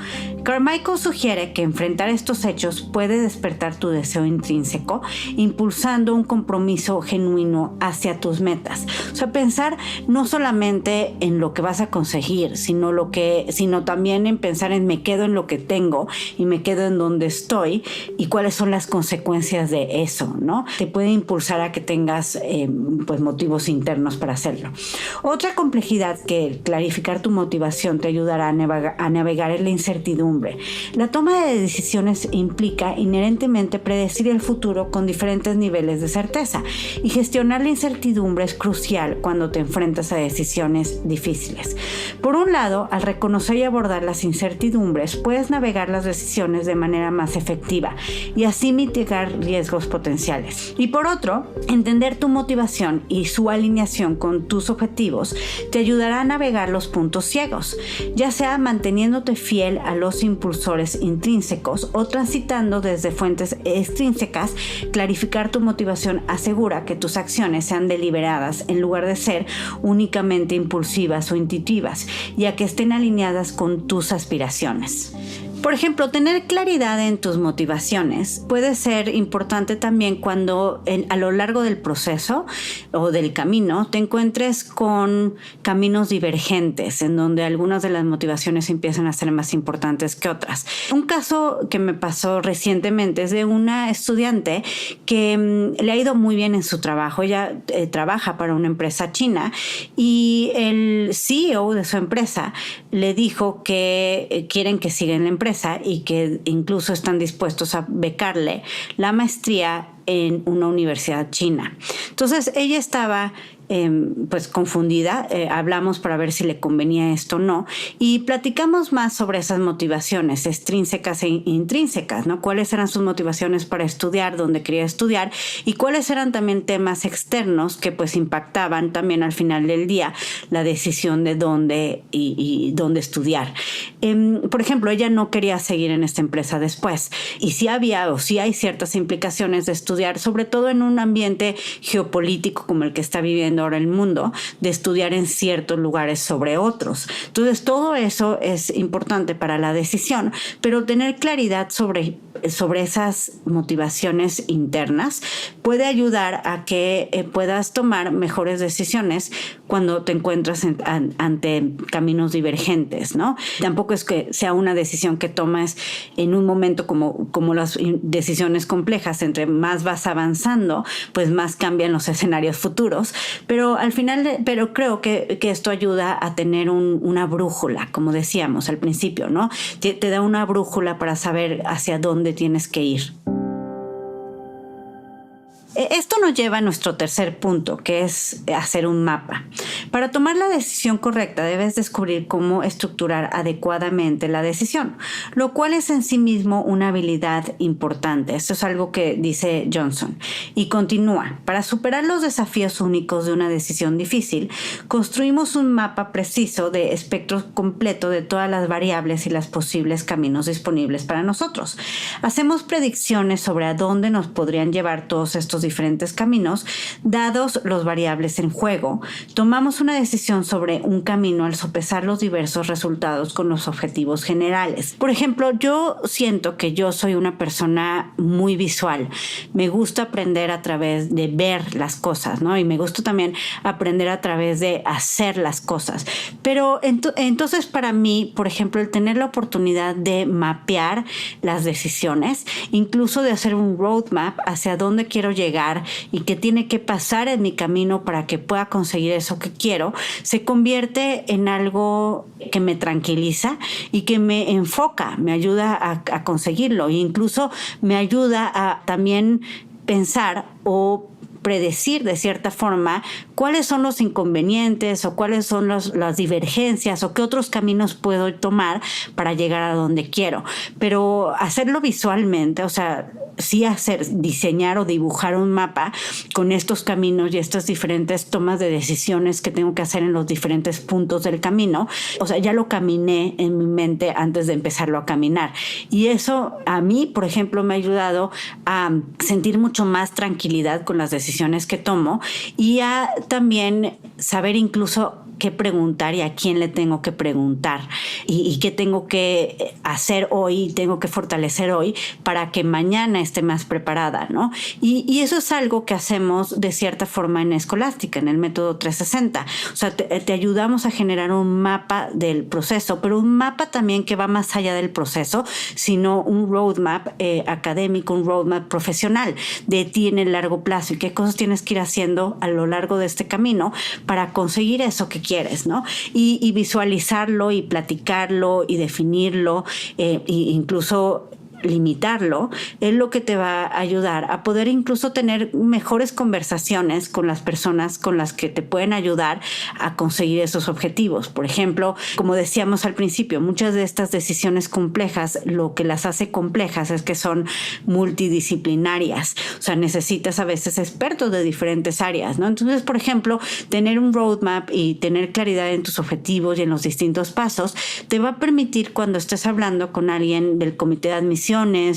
Carmichael sugiere que enfrentar estos hechos puede despertar tu deseo intrínseco, impulsando un compromiso genuino hacia tus metas. O sea, pensar no solamente en lo que vas a conseguir, sino también en pensar en me quedo en lo que tengo y me quedo en donde estoy y cuáles son las consecuencias de eso, ¿no? Te puede impulsar a que tengas pues motivos internos para hacerlo. Otra complejidad que clarificar tu motivación te ayudará a navegar en la incertidumbre. La toma de decisiones implica inherentemente predecir el futuro con diferentes niveles de certeza, y gestionar la incertidumbre es crucial cuando te enfrentas a decisiones difíciles. Por un lado, al reconocer y abordar las incertidumbres, puedes navegar las decisiones de manera más efectiva y así mitigar riesgos potenciales. Y por otro, entender tu motivación y su alineación con tus objetivos te ayudará a navegar los puntos ciegos, ya sea manteniéndote fiel a los impulsores intrínsecos o transitando desde fuentes extrínsecas. Clarificar tu motivación asegura que tus acciones sean deliberadas en lugar de ser únicamente impulsivas o intuitivas, ya que estén alineadas con tus aspiraciones. Por ejemplo, tener claridad en tus motivaciones puede ser importante también cuando a lo largo del proceso o del camino te encuentres con caminos divergentes en donde algunas de las motivaciones empiezan a ser más importantes que otras. Un caso que me pasó recientemente es de una estudiante que le ha ido muy bien en su trabajo. Ella trabaja para una empresa china y el CEO de su empresa le dijo que quieren que siga en la empresa y que incluso están dispuestos a becarle la maestría en una universidad china. Entonces ella estaba pues confundida, hablamos para ver si le convenía esto o no, y platicamos más sobre esas motivaciones extrínsecas e intrínsecas, ¿no? Cuáles eran sus motivaciones para estudiar, dónde quería estudiar, y cuáles eran también temas externos que pues impactaban también al final del día la decisión de dónde y dónde estudiar. Por ejemplo, ella no quería seguir en esta empresa después, y sí hay ciertas implicaciones de estudiar, sobre todo en un ambiente geopolítico como el que está viviendo ahora el mundo, de estudiar en ciertos lugares sobre otros. Entonces, todo eso es importante para la decisión, pero tener claridad sobre esas motivaciones internas puede ayudar a que puedas tomar mejores decisiones cuando te encuentras ante caminos divergentes, ¿no? Tampoco es que sea una decisión que tomes en un momento como las decisiones complejas. Entre más vas avanzando, pues más cambian los escenarios futuros, pero al final, creo que esto ayuda a tener una brújula, como decíamos al principio, ¿no? Te da una brújula para saber hacia dónde tienes que ir. Esto nos lleva a nuestro tercer punto, que es hacer un mapa. Para tomar la decisión correcta, debes descubrir cómo estructurar adecuadamente la decisión, lo cual es en sí mismo una habilidad importante. Esto es algo que dice Johnson. Y continúa: para superar los desafíos únicos de una decisión difícil, construimos un mapa preciso de espectro completo de todas las variables y los posibles caminos disponibles para nosotros. Hacemos predicciones sobre a dónde nos podrían llevar todos estos diferentes caminos, dados los variables en juego. Tomamos una decisión sobre un camino al sopesar los diversos resultados con los objetivos generales. Por ejemplo, yo siento que yo soy una persona muy visual. Me gusta aprender a través de ver las cosas, ¿no? Y me gusta también aprender a través de hacer las cosas. Pero entonces para mí, por ejemplo, el tener la oportunidad de mapear las decisiones, incluso de hacer un roadmap hacia dónde quiero llegar y qué tiene que pasar en mi camino para que pueda conseguir eso que quiero, se convierte en algo que me tranquiliza y que me enfoca, me ayuda a conseguirlo, e incluso me ayuda a también pensar o predecir de cierta forma cuáles son los inconvenientes o cuáles son las divergencias o qué otros caminos puedo tomar para llegar a donde quiero. Pero hacerlo visualmente, o sea, sí diseñar o dibujar un mapa con estos caminos y estas diferentes tomas de decisiones que tengo que hacer en los diferentes puntos del camino. O sea, ya lo caminé en mi mente antes de empezarlo a caminar. Y eso a mí, por ejemplo, me ha ayudado a sentir mucho más tranquilidad con las decisiones que tomo y a también saber incluso qué preguntar y a quién le tengo que preguntar y qué tengo que hacer hoy, tengo que fortalecer hoy para que mañana esté más preparada, ¿no? Y eso es algo que hacemos de cierta forma en Escolástica, en el método 360. O sea, te ayudamos a generar un mapa del proceso, pero un mapa también que va más allá del proceso, sino un roadmap académico, un roadmap profesional de ti en el largo plazo y qué cosas tienes que ir haciendo a lo largo de este camino para conseguir eso que quieres, ¿no? Y visualizarlo y platicarlo y definirlo e incluso limitarlo, es lo que te va a ayudar a poder incluso tener mejores conversaciones con las personas con las que te pueden ayudar a conseguir esos objetivos. Por ejemplo, como decíamos al principio, muchas de estas decisiones complejas, lo que las hace complejas es que son multidisciplinarias. O sea, necesitas a veces expertos de diferentes áreas, ¿no? Entonces, por ejemplo, tener un roadmap y tener claridad en tus objetivos y en los distintos pasos te va a permitir cuando estés hablando con alguien del comité de admisión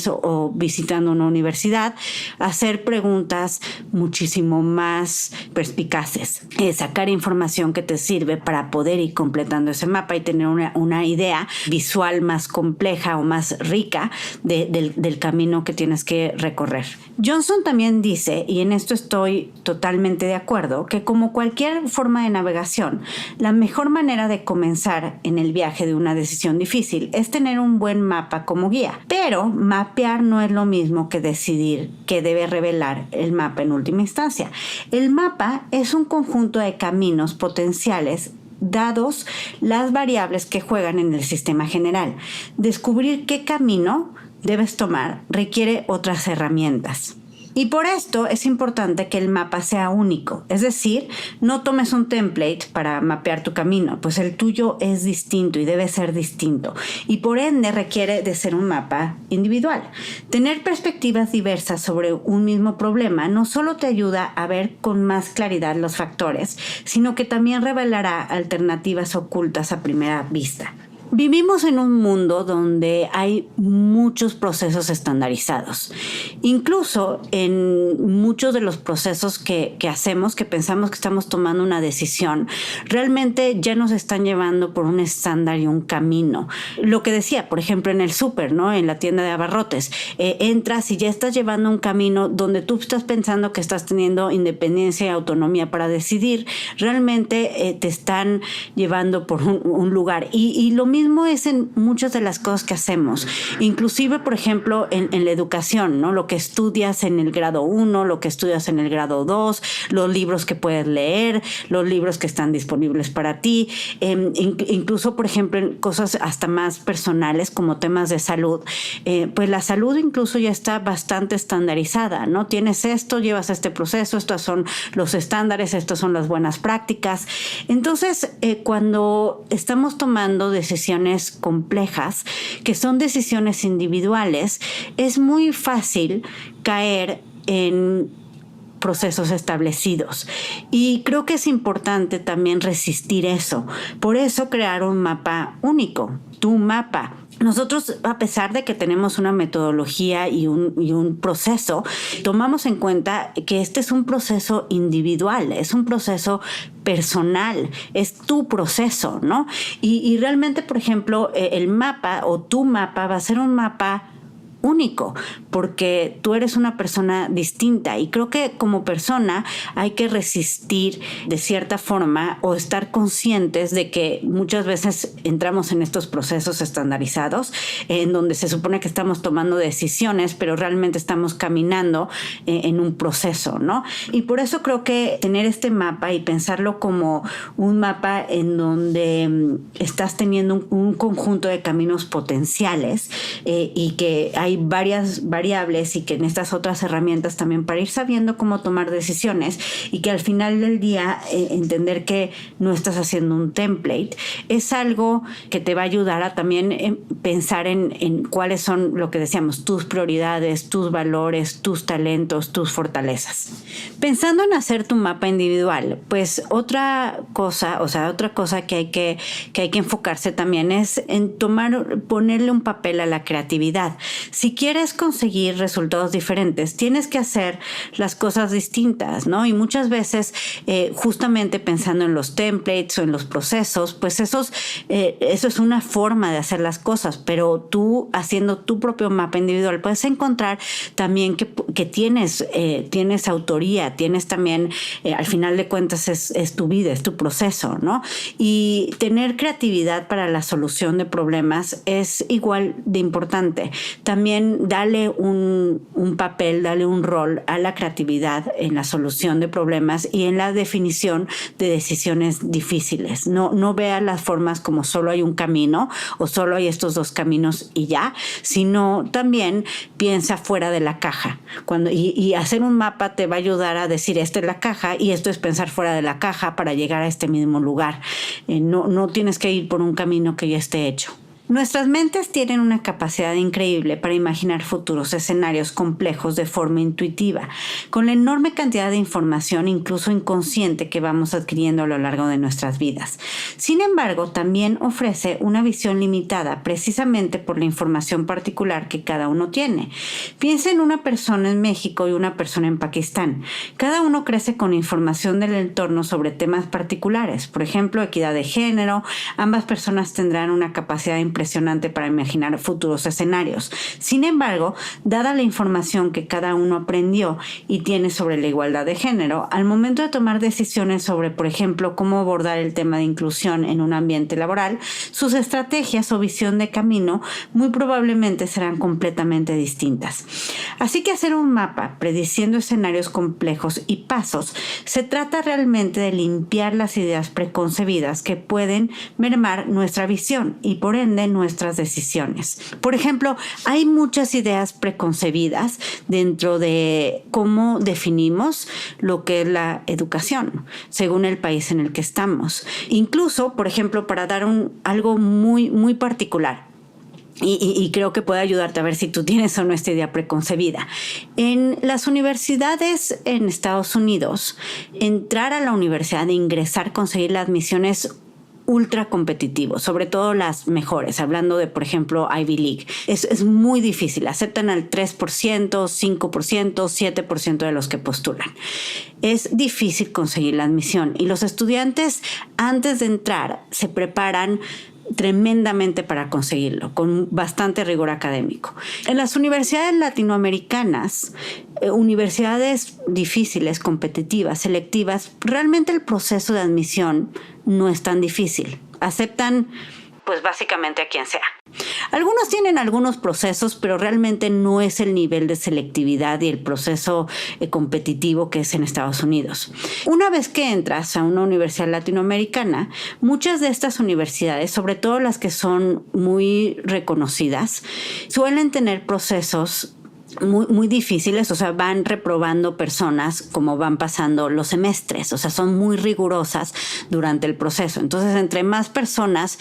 o visitando una universidad, hacer preguntas muchísimo más perspicaces, sacar información que te sirve para poder ir completando ese mapa y tener una idea visual más compleja o más rica del camino que tienes que recorrer. Johnson también dice, y en esto estoy totalmente de acuerdo, que como cualquier forma de navegación, la mejor manera de comenzar en el viaje de una decisión difícil es tener un buen mapa como guía. Pero mapear no es lo mismo que decidir qué debe revelar el mapa en última instancia. El mapa es un conjunto de caminos potenciales dados las variables que juegan en el sistema general. Descubrir qué camino debes tomar requiere otras herramientas. Y por esto es importante que el mapa sea único, es decir, no tomes un template para mapear tu camino, pues el tuyo es distinto y debe ser distinto y por ende requiere de ser un mapa individual. Tener perspectivas diversas sobre un mismo problema no solo te ayuda a ver con más claridad los factores, sino que también revelará alternativas ocultas a primera vista. Vivimos en un mundo donde hay muchos procesos estandarizados. Incluso en muchos de los procesos que hacemos, que pensamos que estamos tomando una decisión, realmente ya nos están llevando por un estándar y un camino. Lo que decía, por ejemplo, en el súper, ¿no? En la tienda de abarrotes, entras y ya estás llevando un camino donde tú estás pensando que estás teniendo independencia y autonomía para decidir. Realmente te están llevando por un lugar. Y lo mismo es en muchas de las cosas que hacemos, inclusive por ejemplo en la educación, ¿no? Lo que estudias en el grado 1, lo que estudias en el grado 2, los libros que puedes leer, los libros que están disponibles para ti, incluso por ejemplo en cosas hasta más personales como temas de salud, pues la salud incluso ya está bastante estandarizada, ¿no? Tienes esto, llevas este proceso, estos son los estándares, estas son las buenas prácticas. Entonces cuando estamos tomando decisiones complejas, que son decisiones individuales, es muy fácil caer en procesos establecidos. Y creo que es importante también resistir eso. Por eso crear un mapa único, tu mapa. Nosotros, a pesar de que tenemos una metodología y un proceso, tomamos en cuenta que este es un proceso individual, es un proceso personal, es tu proceso, ¿no? Y realmente, por ejemplo, el mapa o tu mapa va a ser un mapa único, porque tú eres una persona distinta y creo que como persona hay que resistir de cierta forma o estar conscientes de que muchas veces entramos en estos procesos estandarizados en donde se supone que estamos tomando decisiones, pero realmente estamos caminando en un proceso, ¿no? Y por eso creo que tener este mapa y pensarlo como un mapa en donde estás teniendo un conjunto de caminos potenciales y que hay hay varias variables y que en estas otras herramientas también para ir sabiendo cómo tomar decisiones y que al final del día entender que no estás haciendo un template es algo que te va a ayudar a también pensar en cuáles son, lo que decíamos, tus prioridades, tus valores, tus talentos, tus fortalezas. Pensando en hacer tu mapa individual, pues otra cosa que hay que enfocarse también es en ponerle un papel a la creatividad. Si quieres conseguir resultados diferentes, tienes que hacer las cosas distintas, ¿no? Y muchas veces, justamente pensando en los templates o en los procesos, pues eso es una forma de hacer las cosas, pero tú haciendo tu propio mapa individual puedes encontrar también que tienes autoría, tienes también, al final de cuentas es tu vida, es tu proceso, ¿no? Y tener creatividad para la solución de problemas es igual de importante. También dale un papel, dale un rol a la creatividad en la solución de problemas y en la definición de decisiones difíciles. No vea las formas como solo hay un camino o solo hay estos dos caminos y ya, sino también piensa fuera de la caja. Y hacer un mapa te va a ayudar a decir, esta es la caja y esto es pensar fuera de la caja para llegar a este mismo lugar. No tienes que ir por un camino que ya esté hecho. Nuestras mentes tienen una capacidad increíble para imaginar futuros escenarios complejos de forma intuitiva, con la enorme cantidad de información, incluso inconsciente, que vamos adquiriendo a lo largo de nuestras vidas. Sin embargo, también ofrece una visión limitada precisamente por la información particular que cada uno tiene. Piensa en una persona en México y una persona en Pakistán. Cada uno crece con información del entorno sobre temas particulares, por ejemplo, equidad de género. Ambas personas tendrán una capacidad impresionante para imaginar futuros escenarios. Sin embargo, dada la información que cada uno aprendió y tiene sobre la igualdad de género, al momento de tomar decisiones sobre, por ejemplo, cómo abordar el tema de inclusión en un ambiente laboral, sus estrategias o visión de camino muy probablemente serán completamente distintas. Así que hacer un mapa prediciendo escenarios complejos y pasos se trata realmente de limpiar las ideas preconcebidas que pueden mermar nuestra visión y por ende nuestras decisiones. Por ejemplo, hay muchas ideas preconcebidas dentro de cómo definimos lo que es la educación, según el país en el que estamos. Incluso, por ejemplo, para dar algo muy, muy particular. Y creo que puede ayudarte a ver si tú tienes o no esta idea preconcebida. En las universidades en Estados Unidos, entrar a la universidad, ingresar, conseguir la admisión es ultra competitivo, sobre todo las mejores, hablando de, por ejemplo, Ivy League. Es muy difícil, aceptan al 3%, 5%, 7% de los que postulan. Es difícil conseguir la admisión y los estudiantes antes de entrar se preparan tremendamente para conseguirlo, con bastante rigor académico. En las universidades latinoamericanas, universidades difíciles, competitivas, selectivas, realmente el proceso de admisión no es tan difícil. Aceptan, pues básicamente a quien sea. Algunos tienen algunos procesos, pero realmente no es el nivel de selectividad y el proceso competitivo que es en Estados Unidos. Una vez que entras a una universidad latinoamericana, muchas de estas universidades, sobre todo las que son muy reconocidas, suelen tener procesos muy, muy difíciles, o sea, van reprobando personas como van pasando los semestres, o sea, son muy rigurosas durante el proceso. Entonces, entre más personas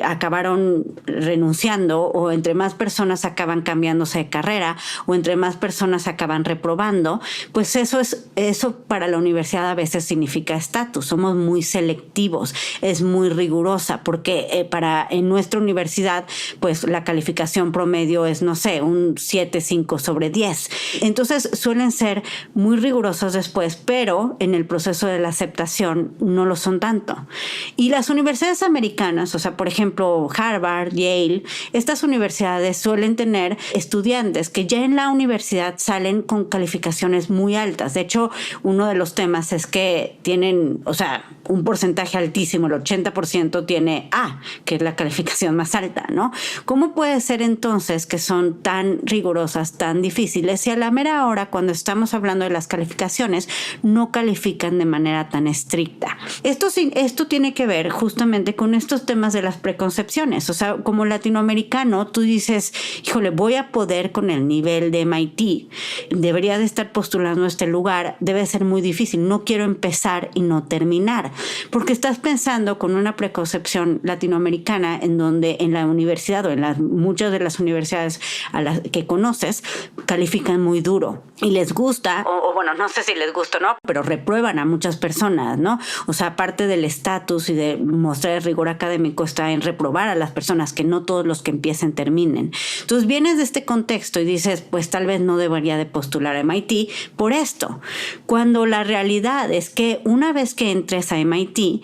acabaron renunciando o entre más personas acaban cambiándose de carrera o entre más personas acaban reprobando, pues eso para la universidad a veces significa estatus. Somos muy selectivos, es muy rigurosa porque en nuestra universidad pues la calificación promedio es, no sé, un 7.5/10. Entonces suelen ser muy rigurosos después, pero en el proceso de la aceptación no lo son tanto. Y las universidades americanas, o sea, por ejemplo, Harvard, Yale, estas universidades suelen tener estudiantes que ya en la universidad salen con calificaciones muy altas. De hecho, uno de los temas es que tienen, o sea, un porcentaje altísimo, el 80% tiene A, que es la calificación más alta, ¿no? ¿Cómo puede ser entonces que son tan rigurosas cosas tan difíciles y a la mera hora, cuando estamos hablando de las calificaciones, no califican de manera tan estricta. Esto tiene que ver justamente con estos temas de las preconcepciones. O sea, como latinoamericano, tú dices, híjole, voy a poder con el nivel de MIT, debería de estar postulando a este lugar, debe ser muy difícil, no quiero empezar y no terminar, porque estás pensando con una preconcepción latinoamericana en donde en la universidad o en muchas de las universidades a las que conoces califican muy duro y les gusta, o bueno, no sé si les gusta o no, pero reprueban a muchas personas, ¿no? O sea, aparte del estatus y de mostrar el rigor académico está en reprobar a las personas, que no todos los que empiecen terminen. Entonces vienes de este contexto y dices, pues tal vez no debería de postular a MIT por esto, cuando la realidad es que una vez que entres a MIT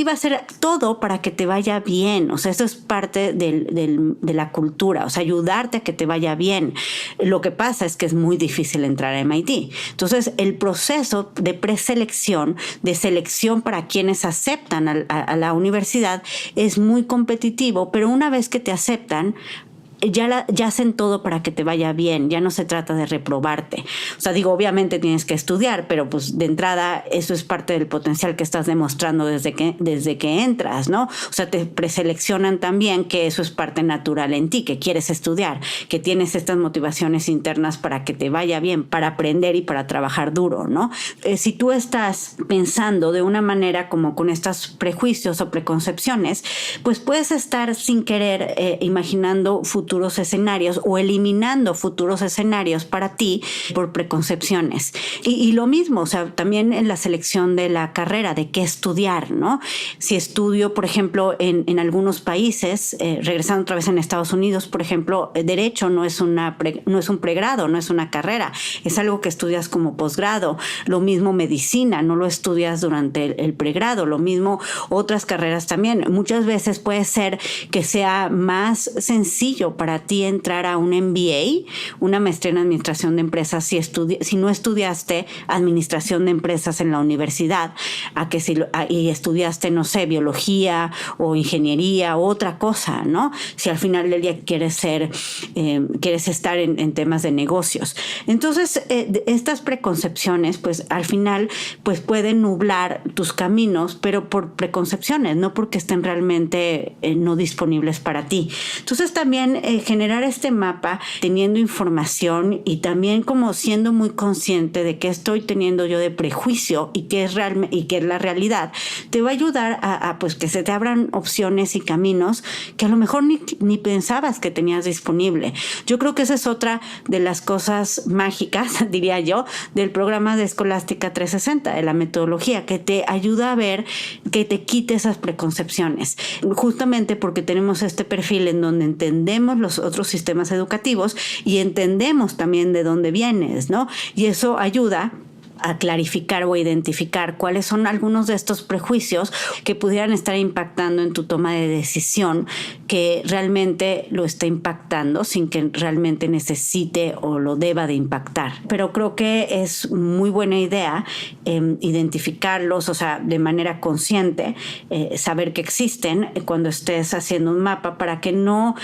va a hacer todo para que te vaya bien. O sea, eso es parte de la cultura, o sea, ayudarte a que te vaya bien. Lo que pasa es que es muy difícil entrar a MIT. Entonces, el proceso de preselección, de selección para quienes aceptan a la universidad es muy competitivo, pero una vez que te aceptan, ya hacen todo para que te vaya bien, ya no se trata de reprobarte. O sea, digo, obviamente tienes que estudiar, pero pues de entrada eso es parte del potencial que estás demostrando desde que entras, ¿no? O sea, te preseleccionan también, que eso es parte natural en ti, que quieres estudiar, que tienes estas motivaciones internas para que te vaya bien, para aprender y para trabajar duro, ¿no? Si tú estás pensando de una manera como con estos prejuicios o preconcepciones, pues puedes estar sin querer imaginando futuros escenarios o eliminando futuros escenarios para ti por preconcepciones. Y lo mismo, o sea, también en la selección de la carrera, de qué estudiar, ¿no? Si estudio, por ejemplo, en algunos países, regresando otra vez en Estados Unidos, por ejemplo, derecho no es un pregrado, no es una carrera, es algo que estudias como posgrado. Lo mismo medicina, no lo estudias durante el pregrado. Lo mismo otras carreras también. Muchas veces puede ser que sea más sencillo para ti entrar a un MBA, una maestría en administración de empresas, si no estudiaste administración de empresas en la universidad, y estudiaste, no sé, biología o ingeniería o otra cosa, ¿no? Si al final del día quieres estar en temas de negocios. Entonces, estas preconcepciones, pues al final, pues pueden nublar tus caminos, pero por preconcepciones, no porque estén realmente no disponibles para ti. Entonces, también generar este mapa teniendo información y también como siendo muy consciente de qué estoy teniendo yo de prejuicio y qué es la realidad, te va a ayudar a pues que se te abran opciones y caminos que a lo mejor ni pensabas que tenías disponible. Yo creo que esa es otra de las cosas mágicas, diría yo, del programa de Escolástica 360, de la metodología, que te ayuda a ver, que te quite esas preconcepciones, justamente porque tenemos este perfil en donde entendemos los otros sistemas educativos y entendemos también de dónde vienes, ¿no? Y eso ayuda a clarificar o identificar cuáles son algunos de estos prejuicios que pudieran estar impactando en tu toma de decisión, que realmente lo está impactando sin que realmente necesite o lo deba de impactar. Pero creo que es muy buena idea identificarlos, o sea, de manera consciente, saber que existen cuando estés haciendo un mapa, para que no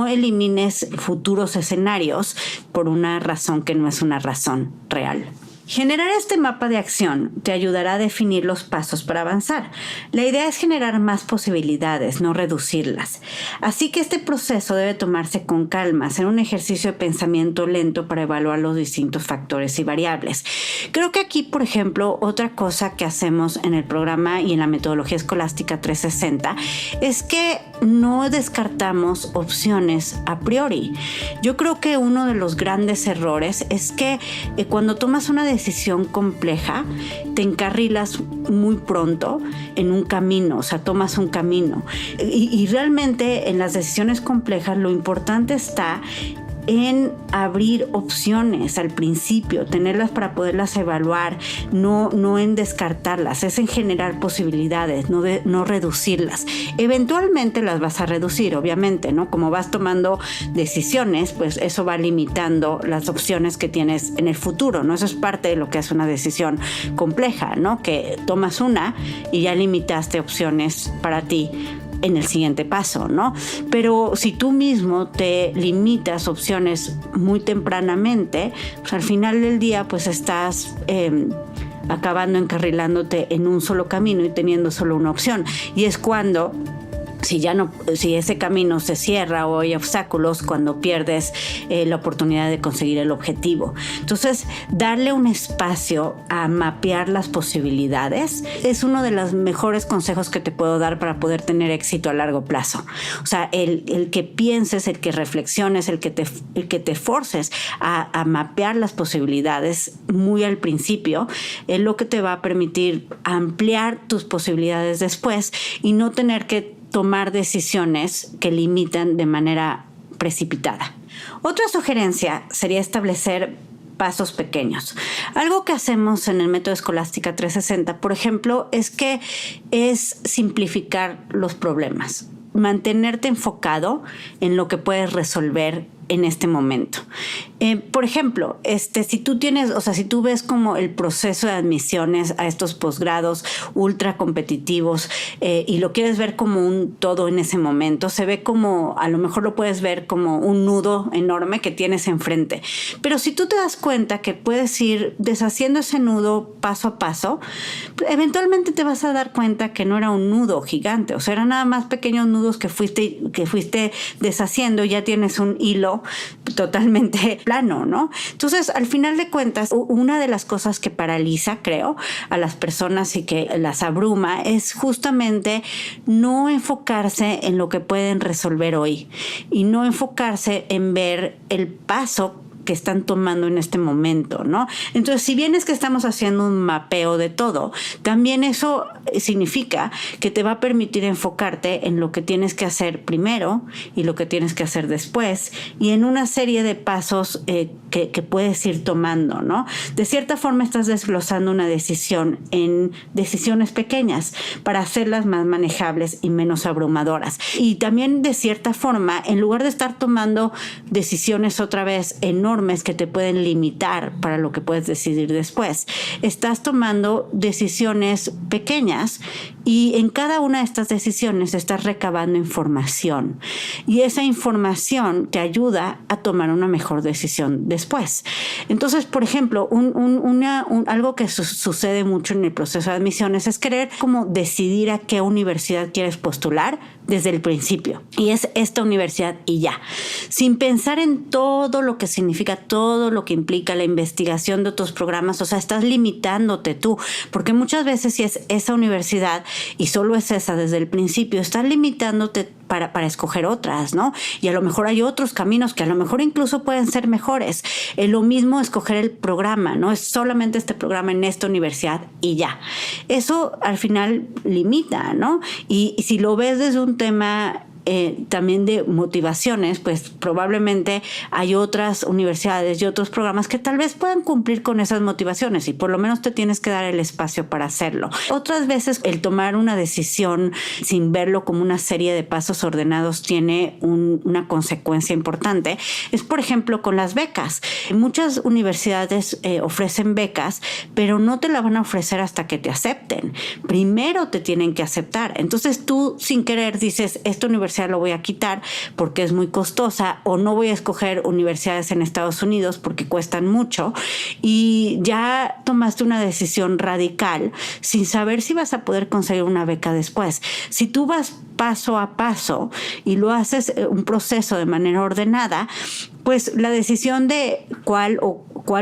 elimines futuros escenarios por una razón que no es una razón real. Generar este mapa de acción te ayudará a definir los pasos para avanzar. La idea es generar más posibilidades, no reducirlas. Así que este proceso debe tomarse con calma, hacer un ejercicio de pensamiento lento para evaluar los distintos factores y variables. Creo que aquí, por ejemplo, otra cosa que hacemos en el programa y en la metodología Escolástica 360 es que no descartamos opciones a priori. Yo creo que uno de los grandes errores es que cuando tomas una decisión compleja, te encarrilas muy pronto en un camino, o sea, tomas un camino. Y realmente en las decisiones complejas lo importante está en abrir opciones al principio, tenerlas para poderlas evaluar, no en descartarlas, es en generar posibilidades, no reducirlas. Eventualmente las vas a reducir, obviamente, ¿no? Como vas tomando decisiones, pues eso va limitando las opciones que tienes en el futuro, ¿no? Eso es parte de lo que hace una decisión compleja, ¿no? Que tomas una y ya limitaste opciones para ti en el siguiente paso, ¿no? Pero si tú mismo te limitas opciones muy tempranamente, pues al final del día pues estás acabando encarrilándote en un solo camino y teniendo solo una opción. Y es cuando si ese camino se cierra o hay obstáculos, cuando pierdes la oportunidad de conseguir el objetivo. Entonces, darle un espacio a mapear las posibilidades es uno de los mejores consejos que te puedo dar para poder tener éxito a largo plazo. O sea, el que pienses, el que reflexiones, el que te forces a mapear las posibilidades muy al principio, es lo que te va a permitir ampliar tus posibilidades después y no tener que tomar decisiones que limitan de manera precipitada. Otra sugerencia sería establecer pasos pequeños. Algo que hacemos en el método Escolástica 360, por ejemplo, es simplificar los problemas, mantenerte enfocado en lo que puedes resolver en este momento. Por ejemplo, si tú ves como el proceso de admisiones a estos posgrados ultra competitivos y lo quieres ver como un todo en ese momento, se ve como, a lo mejor lo puedes ver como un nudo enorme que tienes enfrente. Pero si tú te das cuenta que puedes ir deshaciendo ese nudo paso a paso, eventualmente te vas a dar cuenta que no era un nudo gigante, o sea, eran nada más pequeños nudos que fuiste deshaciendo y ya tienes un hilo totalmente plano, ¿no? Entonces, al final de cuentas, una de las cosas que paraliza, creo, a las personas y que las abruma es justamente no enfocarse en lo que pueden resolver hoy y no enfocarse en ver el paso que están tomando en este momento, ¿no? Entonces, si bien es que estamos haciendo un mapeo de todo, también eso significa que te va a permitir enfocarte en lo que tienes que hacer primero y lo que tienes que hacer después y en una serie de pasos que puedes ir tomando, ¿no? De cierta forma estás desglosando una decisión en decisiones pequeñas para hacerlas más manejables y menos abrumadoras. Y también, de cierta forma, en lugar de estar tomando decisiones otra vez enormes que te pueden limitar para lo que puedes decidir después, estás tomando decisiones pequeñas y en cada una de estas decisiones estás recabando información y esa información te ayuda a tomar una mejor decisión después. Entonces, por ejemplo, algo que sucede mucho en el proceso de admisiones es querer como decidir a qué universidad quieres postular desde el principio. Y es esta universidad y ya. Sin pensar en todo lo que significa, todo lo que implica la investigación de otros programas. O sea, estás limitándote tú. Porque muchas veces si es esa universidad y solo es esa desde el principio, estás limitándote para escoger otras, ¿no? Y a lo mejor hay otros caminos que a lo mejor incluso pueden ser mejores. Es lo mismo escoger el programa, ¿no? Es solamente este programa en esta universidad y ya. Eso al final limita, ¿no? Y si lo ves desde un tema también de motivaciones, pues probablemente hay otras universidades y otros programas que tal vez puedan cumplir con esas motivaciones y por lo menos te tienes que dar el espacio para hacerlo. Otras veces el tomar una decisión sin verlo como una serie de pasos ordenados tiene una consecuencia importante. Es, por ejemplo, con las becas. Muchas universidades ofrecen becas, pero no te la van a ofrecer hasta que te acepten. Primero te tienen que aceptar. Entonces tú sin querer dices, esta universidad lo voy a quitar porque es muy costosa o no voy a escoger universidades en Estados Unidos porque cuestan mucho y ya tomaste una decisión radical sin saber si vas a poder conseguir una beca después. Si tú vas paso a paso y lo haces un proceso de manera ordenada, pues la decisión de cuál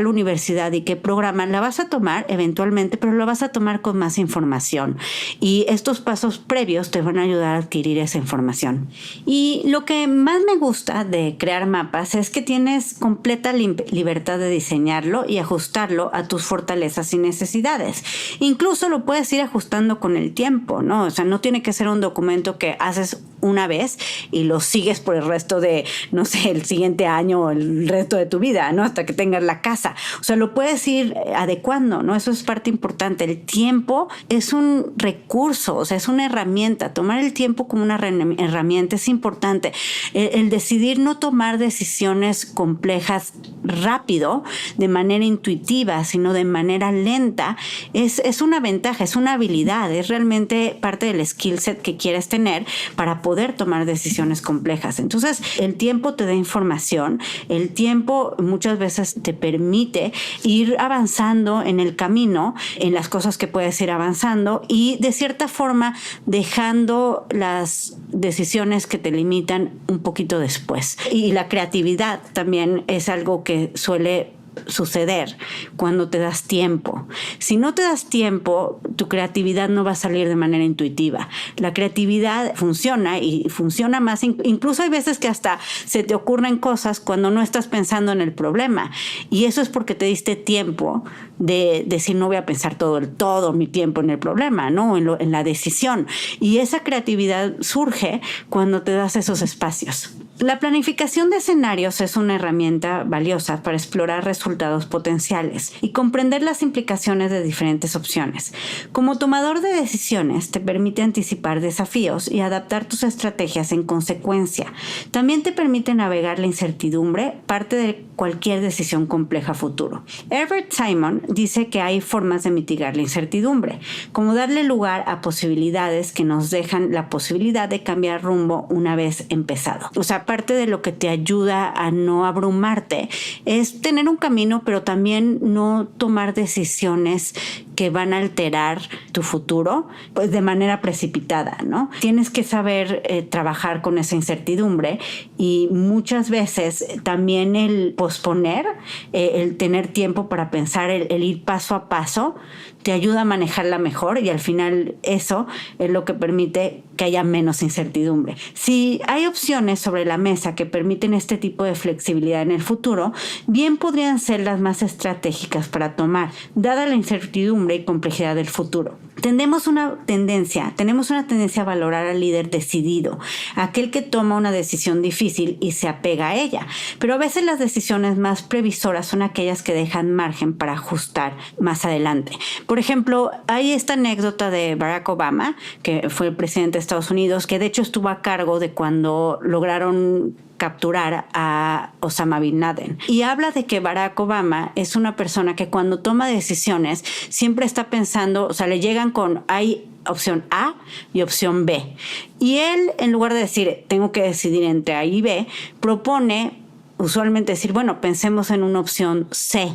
universidad y qué programa la vas a tomar eventualmente, pero lo vas a tomar con más información. Y estos pasos previos te van a ayudar a adquirir esa información. Y lo que más me gusta de crear mapas es que tienes completa libertad de diseñarlo y ajustarlo a tus fortalezas y necesidades. Incluso lo puedes ir ajustando con el tiempo, ¿no? O sea, no tiene que ser un documento que haces una vez y lo sigues por el resto de, no sé, el siguiente año o el resto de tu vida, ¿no? Hasta que tengas la casa. O sea, lo puedes ir adecuando, ¿no? Eso es parte importante. El tiempo es un recurso, o sea, es una herramienta. Tomar el tiempo como una herramienta es importante. El decidir no tomar decisiones complejas rápido, de manera intuitiva, sino de manera lenta, es una ventaja, es una habilidad, es realmente parte del skill set que quieres tener para poder tomar decisiones complejas. Entonces, el tiempo te da información, el tiempo muchas veces te permite ir avanzando en el camino, en las cosas que puedes ir avanzando y de cierta forma dejando las decisiones que te limitan un poquito después. Y la creatividad también es algo que suele suceder cuando te das tiempo. Si no te das tiempo, tu creatividad no va a salir de manera intuitiva. La creatividad funciona y funciona más. Incluso hay veces que hasta se te ocurren cosas cuando no estás pensando en el problema. Y eso es porque te diste tiempo de decir, no voy a pensar todo mi tiempo en el problema, ¿no? En la decisión. Y esa creatividad surge cuando te das esos espacios. La planificación de escenarios es una herramienta valiosa para explorar resultados potenciales y comprender las implicaciones de diferentes opciones. Como tomador de decisiones, te permite anticipar desafíos y adaptar tus estrategias en consecuencia. También te permite navegar la incertidumbre, parte de cualquier decisión compleja futuro. Herbert Simon dice que hay formas de mitigar la incertidumbre, como darle lugar a posibilidades que nos dejan la posibilidad de cambiar rumbo una vez empezado. O sea, parte de lo que te ayuda a no abrumarte es tener un camino, pero también no tomar decisiones que van a alterar tu futuro pues de manera precipitada, ¿no? Tienes que saber trabajar con esa incertidumbre y muchas veces también el posponer, el tener tiempo para pensar, el ir paso a paso, te ayuda a manejarla mejor y al final eso es lo que permite que haya menos incertidumbre. Si hay opciones sobre la mesa que permiten este tipo de flexibilidad en el futuro, bien podrían ser las más estratégicas para tomar, dada la incertidumbre y complejidad del futuro. Tenemos una tendencia a valorar al líder decidido, aquel que toma una decisión difícil y se apega a ella. Pero a veces las decisiones más previsoras son aquellas que dejan margen para ajustar más adelante. Por ejemplo, hay esta anécdota de Barack Obama, que fue el presidente de Estados Unidos, que de hecho estuvo a cargo de cuando lograron capturar a Osama Bin Laden. Y habla de que Barack Obama es una persona que cuando toma decisiones siempre está pensando, o sea, le llegan con hay opción A y opción B. Y él, en lugar de decir, tengo que decidir entre A y B, propone usualmente decir, bueno, pensemos en una opción C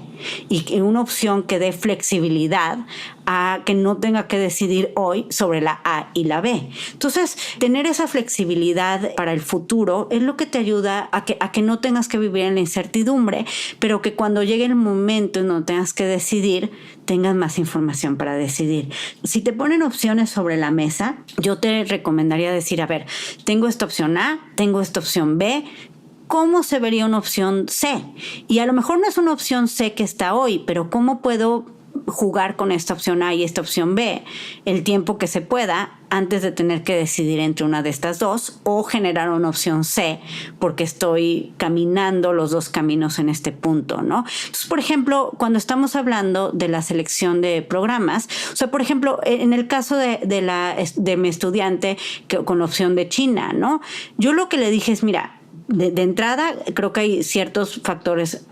y en una opción que dé flexibilidad a que no tenga que decidir hoy sobre la A y la B. Entonces, tener esa flexibilidad para el futuro es lo que te ayuda a que no tengas que vivir en la incertidumbre, pero que cuando llegue el momento en donde tengas que decidir, tengas más información para decidir. Si te ponen opciones sobre la mesa, yo te recomendaría decir, a ver, tengo esta opción A, tengo esta opción B, ¿cómo se vería una opción C? Y a lo mejor no es una opción C que está hoy, pero ¿cómo puedo jugar con esta opción A y esta opción B el tiempo que se pueda antes de tener que decidir entre una de estas dos o generar una opción C porque estoy caminando los dos caminos en este punto, ¿no? Entonces, por ejemplo, cuando estamos hablando de la selección de programas, o sea, por ejemplo, en el caso de mi estudiante con la opción de China, ¿no? Yo lo que le dije es, mira, de entrada, creo que hay ciertos factores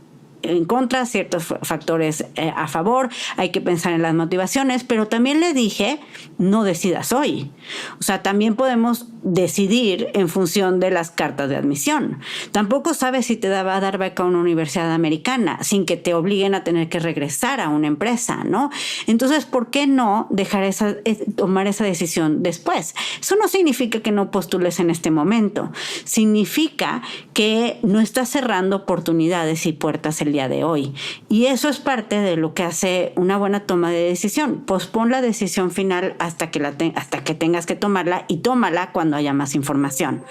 en contra, ciertos factores a favor, hay que pensar en las motivaciones, pero también le dije, no decidas hoy. O sea, también podemos decidir en función de las cartas de admisión. Tampoco sabes si te va a dar beca a una universidad americana sin que te obliguen a tener que regresar a una empresa, ¿no? Entonces, ¿por qué no tomar esa decisión después? Eso no significa que no postules en este momento. Significa que no estás cerrando oportunidades y puertas el día de hoy. Y eso es parte de lo que hace una buena toma de decisión. Pospon la decisión final hasta que tengas que tomarla y tómala cuando haya más información.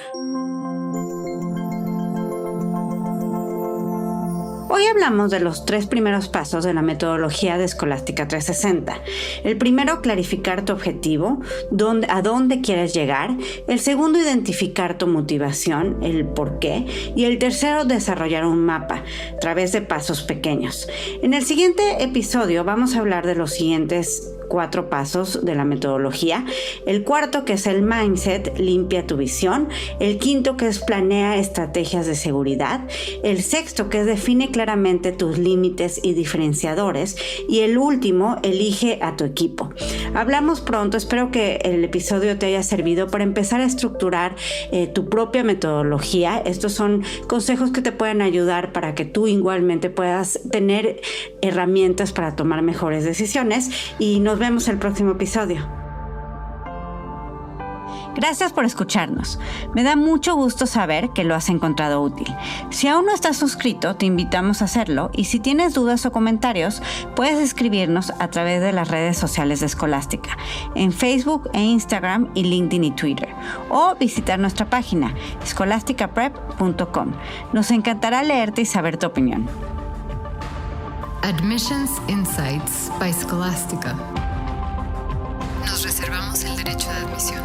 Hoy hablamos de los 3 primeros pasos de la metodología de Escolástica 360. El primero, clarificar tu objetivo, a dónde quieres llegar. El segundo, identificar tu motivación, el por qué. Y el tercero, desarrollar un mapa a través de pasos pequeños. En el siguiente episodio vamos a hablar de los siguientes 4 pasos de la metodología. El cuarto, que es el mindset, limpia tu visión. El quinto, que es planea estrategias de seguridad. El sexto, que es define claramente tus límites y diferenciadores. Y el último, elige a tu equipo. Hablamos pronto. Espero que el episodio te haya servido para empezar a estructurar tu propia metodología. Estos son consejos que te pueden ayudar para que tú igualmente puedas tener herramientas para tomar mejores decisiones, y nos vemos en el próximo episodio. Gracias por escucharnos. Me da mucho gusto saber que lo has encontrado útil. Si aún no estás suscrito, te invitamos a hacerlo, y si tienes dudas o comentarios, puedes escribirnos a través de las redes sociales de Escolástica, en Facebook e Instagram y LinkedIn y Twitter, o visitar nuestra página escolasticaprep.com. Nos encantará leerte y saber tu opinión. Admissions Insights by Scholastica. Nos reservamos el derecho de admisión.